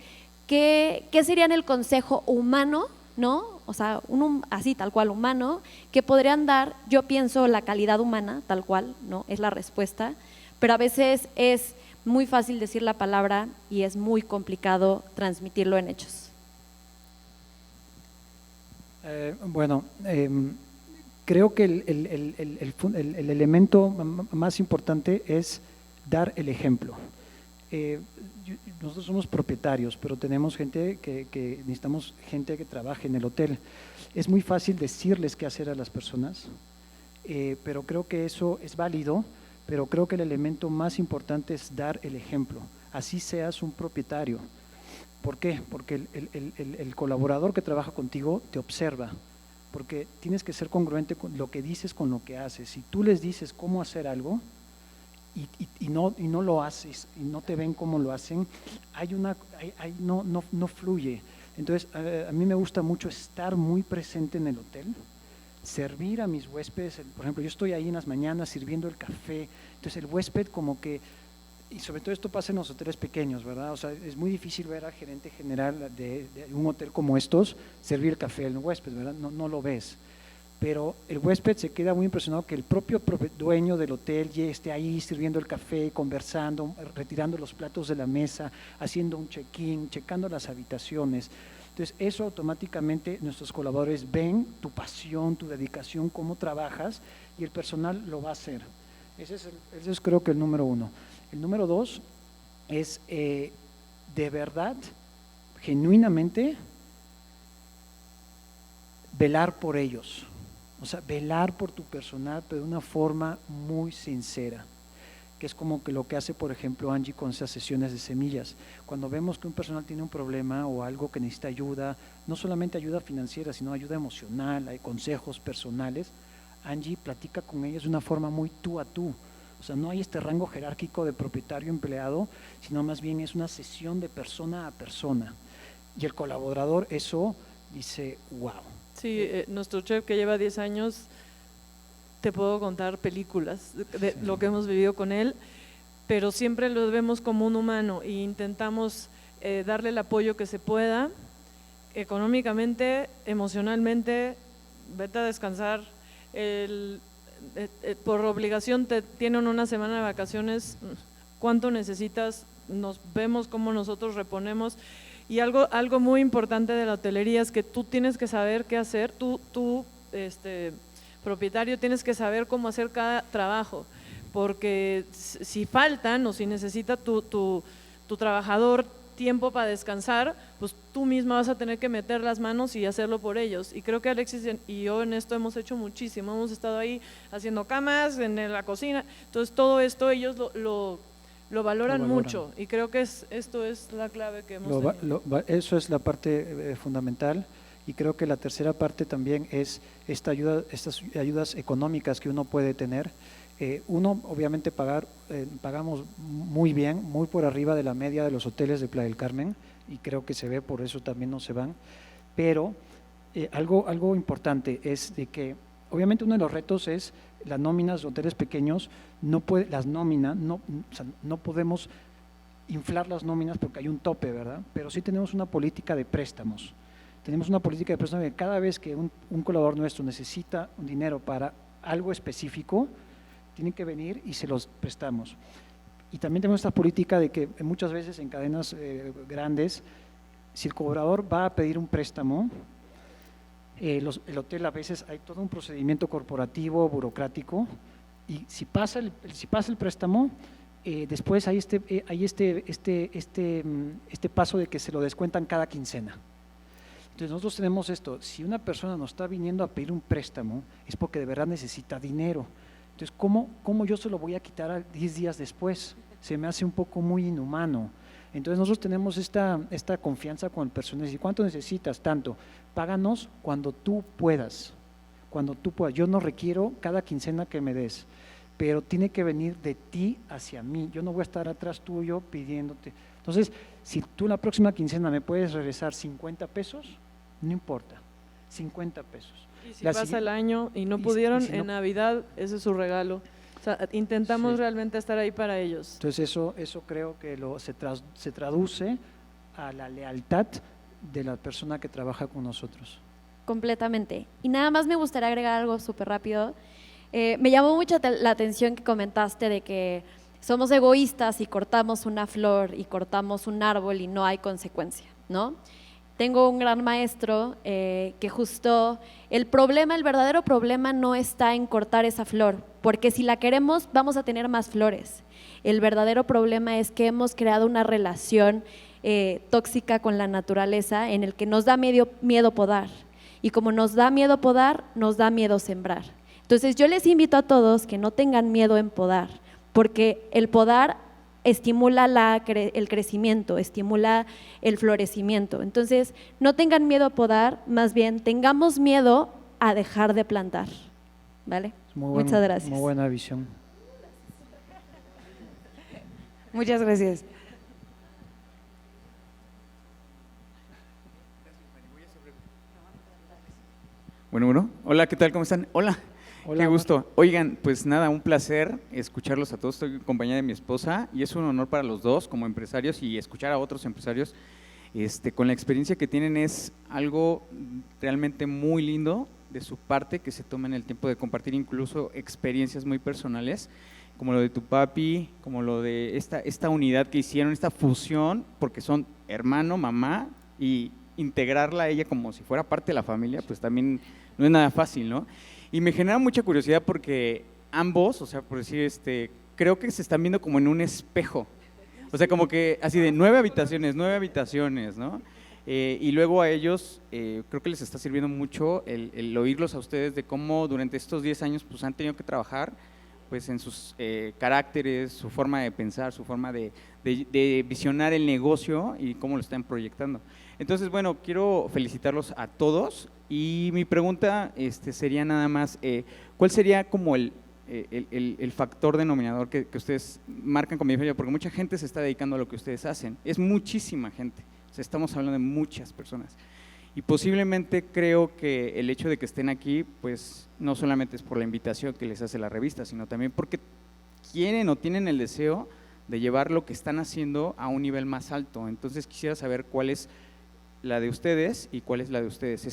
qué sería el consejo humano, ¿no? O sea, así tal cual humano, que podrían dar, yo pienso la calidad humana, tal cual, ¿no? Es la respuesta, pero a veces es muy fácil decir la palabra y es muy complicado transmitirlo en hechos. Creo que el elemento más importante es dar el ejemplo. Nosotros somos propietarios, pero tenemos gente que necesitamos gente que trabaje en el hotel. Es muy fácil decirles qué hacer a las personas, pero creo que eso es válido, pero creo que el elemento más importante es dar el ejemplo, así seas un propietario. ¿Por qué? Porque el colaborador que trabaja contigo te observa, porque tienes que ser congruente con lo que dices con lo que haces. Si tú les dices cómo hacer algo y no lo haces y no te ven cómo lo hacen, no fluye. Entonces, a mí me gusta mucho estar muy presente en el hotel, servir a mis huéspedes. Por ejemplo, yo estoy ahí en las mañanas sirviendo el café, entonces el huésped como que, y sobre todo esto pasa en los hoteles pequeños, ¿verdad? O sea, es muy difícil ver al gerente general de un hotel como estos servir café al huésped, ¿verdad? No lo ves. Pero el huésped se queda muy impresionado que el propio dueño del hotel ya esté ahí sirviendo el café, conversando, retirando los platos de la mesa, haciendo un check-in, checando las habitaciones. Entonces, eso automáticamente nuestros colaboradores ven tu pasión, tu dedicación, cómo trabajas, y el personal lo va a hacer. Ese es creo que el número uno. El número dos es de verdad, genuinamente, velar por ellos. O sea, velar por tu personal, pero de una forma muy sincera, que es como que lo que hace, por ejemplo, Angie con esas sesiones de semillas. Cuando vemos que un personal tiene un problema o algo que necesita ayuda, no solamente ayuda financiera, sino ayuda emocional, hay consejos personales, Angie platica con ellos de una forma muy tú a tú. O sea, no hay este rango jerárquico de propietario-empleado, sino más bien es una sesión de persona a persona. Y el colaborador eso dice, wow. Sí, nuestro chef que lleva 10 años, te puedo contar películas de lo que hemos vivido con él, pero siempre lo vemos como un humano e intentamos darle el apoyo que se pueda, económicamente, emocionalmente. Vete a descansar, por obligación te tienen una semana de vacaciones, ¿cuánto necesitas? Nos vemos cómo nosotros reponemos. Y algo muy importante de la hotelería es que tú tienes que saber qué hacer, tú propietario, tienes que saber cómo hacer cada trabajo, porque si faltan o si necesita tu trabajador tiempo para descansar, pues tú misma vas a tener que meter las manos y hacerlo por ellos. Y creo que Alexis y yo en esto hemos hecho muchísimo, hemos estado ahí haciendo camas, en la cocina, entonces todo esto ellos lo valoran mucho, y creo que esto es la clave que hemos tenido. Eso es la parte fundamental, y creo que la tercera parte también es estas ayudas económicas que uno puede tener. Uno, obviamente, pagamos muy bien, muy por arriba de la media de los hoteles de Playa del Carmen, y creo que se ve, por eso también no se van. Pero algo importante es de que, obviamente, uno de los retos es las nóminas de hoteles pequeños. No podemos inflar las nóminas porque hay un tope, ¿verdad? Pero sí tenemos una política de préstamos. Tenemos una política de préstamos que cada vez que un colaborador nuestro necesita un dinero para algo específico, tienen que venir y se los prestamos. Y también tenemos esta política de que muchas veces en cadenas grandes, si el cobrador va a pedir un préstamo, el hotel a veces hay todo un procedimiento corporativo, burocrático, y si pasa el préstamo, después hay este paso de que se lo descuentan cada quincena. Entonces nosotros tenemos esto: si una persona nos está viniendo a pedir un préstamo, es porque de verdad necesita dinero. Entonces, ¿cómo yo se lo voy a quitar 10 días después? Se me hace un poco muy inhumano. Entonces nosotros tenemos esta confianza con el personal. ¿Y cuánto necesitas? Tanto. Páganos cuando tú puedas. Cuando tú puedas. Yo no requiero cada quincena que me des, pero tiene que venir de ti hacia mí. Yo no voy a estar atrás tuyo pidiéndote. Entonces, si tú la próxima quincena me puedes regresar 50 pesos, no importa, 50 pesos. Y si pasa el año y no pudieron, en Navidad, ese es su regalo. O sea, intentamos realmente estar ahí para ellos. Entonces eso creo que se traduce a la lealtad de la persona que trabaja con nosotros. Completamente. Y nada más me gustaría agregar algo súper rápido. Me llamó mucho la atención que comentaste de que somos egoístas y cortamos una flor y cortamos un árbol y no hay consecuencia, ¿no? Tengo un gran maestro que justo el verdadero problema no está en cortar esa flor, porque si la queremos vamos a tener más flores. El verdadero problema es que hemos creado una relación tóxica con la naturaleza en el que nos da miedo podar, y como nos da miedo podar, nos da miedo sembrar. Entonces yo les invito a todos que no tengan miedo en podar, porque el podar estimula el crecimiento, estimula el florecimiento. Entonces, no tengan miedo a podar, más bien tengamos miedo a dejar de plantar, ¿vale? Muchas gracias. Muy buena visión. Muchas gracias. Bueno, hola, ¿qué tal? ¿Cómo están? Hola. Qué gusto. Oigan, pues nada, un placer escucharlos a todos. Estoy en compañía de mi esposa y es un honor para los dos como empresarios, y escuchar a otros empresarios con la experiencia que tienen es algo realmente muy lindo de su parte, que se tomen el tiempo de compartir incluso experiencias muy personales, como lo de tu papi, como lo de esta unidad que hicieron, esta fusión, porque son hermano, mamá, y integrarla a ella como si fuera parte de la familia, pues también no es nada fácil, ¿no? Y me genera mucha curiosidad porque ambos, o sea, por decir, creo que se están viendo como en un espejo. O sea, como que así de 9 habitaciones, ¿no? Y luego a ellos, creo que les está sirviendo mucho el oírlos a ustedes de cómo durante estos 10 años pues han tenido que trabajar pues en sus caracteres, su forma de pensar, su forma de visionar el negocio y cómo lo están proyectando. Entonces, bueno, quiero felicitarlos a todos, y mi pregunta sería nada más, ¿cuál sería como el factor denominador que ustedes marcan con mi diferencia, porque mucha gente se está dedicando a lo que ustedes hacen, es muchísima gente, o sea, estamos hablando de muchas personas. Y posiblemente creo que el hecho de que estén aquí, pues no solamente es por la invitación que les hace la revista, sino también porque quieren o tienen el deseo de llevar lo que están haciendo a un nivel más alto. Entonces quisiera saber cuál es la de ustedes y cuál es la de ustedes,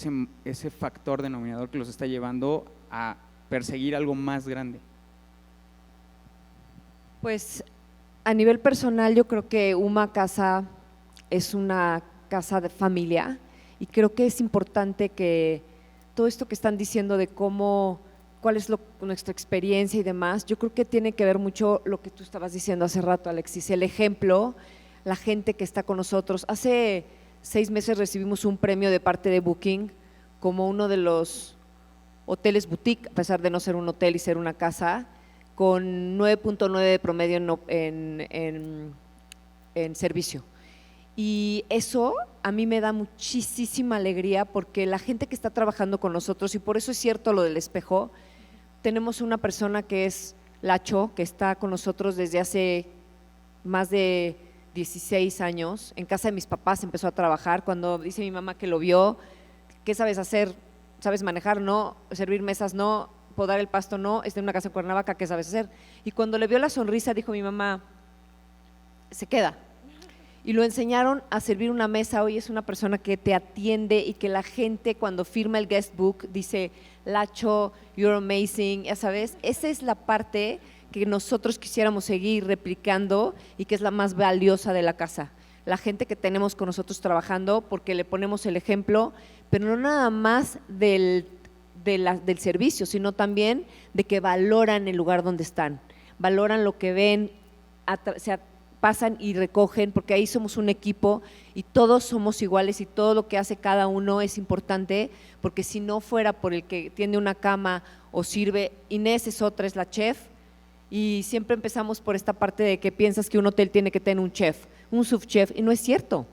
ese factor denominador que los está llevando a perseguir algo más grande. Pues a nivel personal yo creo que Uma Casa es una casa de familia y creo que es importante que todo esto que están diciendo de cuál es nuestra experiencia y demás, yo creo que tiene que ver mucho lo que tú estabas diciendo hace rato, Alexis, el ejemplo, la gente que está con nosotros. Hace 6 meses recibimos un premio de parte de Booking como uno de los hoteles boutique, a pesar de no ser un hotel y ser una casa, con 9.9 de promedio en servicio. Y eso a mí me da muchísima alegría porque la gente que está trabajando con nosotros, y por eso es cierto lo del espejo, tenemos una persona que es Lacho, que está con nosotros desde hace más de 16 años, en casa de mis papás empezó a trabajar. Cuando dice mi mamá que lo vio, ¿qué sabes hacer? ¿Sabes manejar? No. ¿Servir mesas? No. ¿Podar el pasto? No. Está en una casa en Cuernavaca, ¿qué sabes hacer? Y cuando le vio la sonrisa, dijo mi mamá, se queda. Y lo enseñaron a servir una mesa. Hoy es una persona que te atiende y que la gente cuando firma el guest book dice, Lacho, you're amazing, ya sabes. Esa es la parte que nosotros quisiéramos seguir replicando y que es la más valiosa de la casa. La gente que tenemos con nosotros trabajando porque le ponemos el ejemplo, pero no nada más del servicio, sino también de que valoran el lugar donde están, valoran lo que ven, pasan y recogen, porque ahí somos un equipo y todos somos iguales y todo lo que hace cada uno es importante, porque si no fuera por el que tiende una cama o sirve, Inés es otra, es la chef, y siempre empezamos por esta parte de que piensas que un hotel tiene que tener un chef, un subchef, y no es cierto.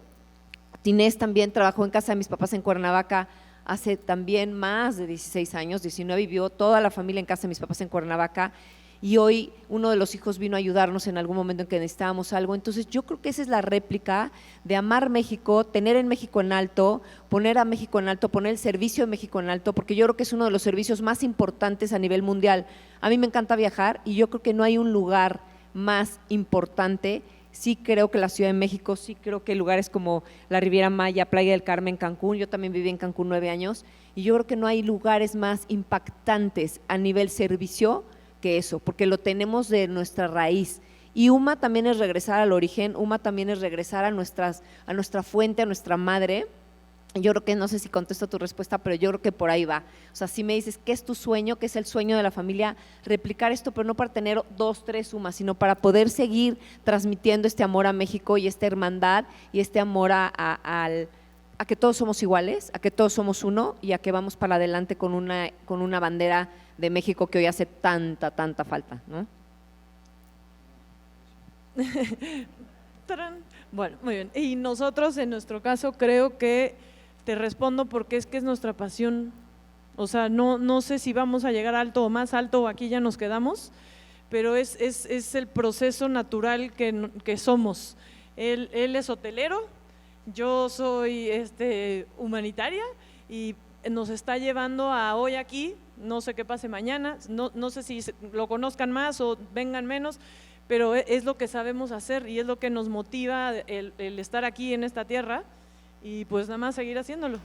Inés también trabajó en casa de mis papás en Cuernavaca hace también más de 16 años, 19, vivió toda la familia en casa de mis papás en Cuernavaca, y hoy uno de los hijos vino a ayudarnos en algún momento en que necesitábamos algo. Entonces yo creo que esa es la réplica de amar México, tener en México en alto, poner a México en alto, poner el servicio de México en alto, porque yo creo que es uno de los servicios más importantes a nivel mundial. A mí me encanta viajar y yo creo que no hay un lugar más importante. Sí creo que la Ciudad de México, sí creo que lugares como la Riviera Maya, Playa del Carmen, Cancún, yo también viví en Cancún 9 años, y yo creo que no hay lugares más impactantes a nivel servicio que eso, porque lo tenemos de nuestra raíz. Y Uma también es regresar al origen, Uma también es regresar a nuestra fuente, a nuestra madre. Yo creo que, no sé si contesto tu respuesta, pero yo creo que por ahí va. O sea, si me dices, ¿qué es tu sueño? ¿Qué es el sueño de la familia? Replicar esto, pero no para tener 2, 3 Umas, sino para poder seguir transmitiendo este amor a México y esta hermandad y este amor a que todos somos iguales, a que todos somos uno y a que vamos para adelante con una bandera de México que hoy hace tanta falta, ¿no? Bueno, muy bien. Y nosotros, en nuestro caso, creo que te respondo porque es que es nuestra pasión. O sea, no sé si vamos a llegar alto o más alto o aquí ya nos quedamos, pero es el proceso natural que somos. Él es hotelero, yo soy humanitaria y nos está llevando a hoy aquí, no sé qué pase mañana, no sé si lo conozcan más o vengan menos, pero es lo que sabemos hacer y es lo que nos motiva el estar aquí en esta tierra y pues nada más seguir haciéndolo.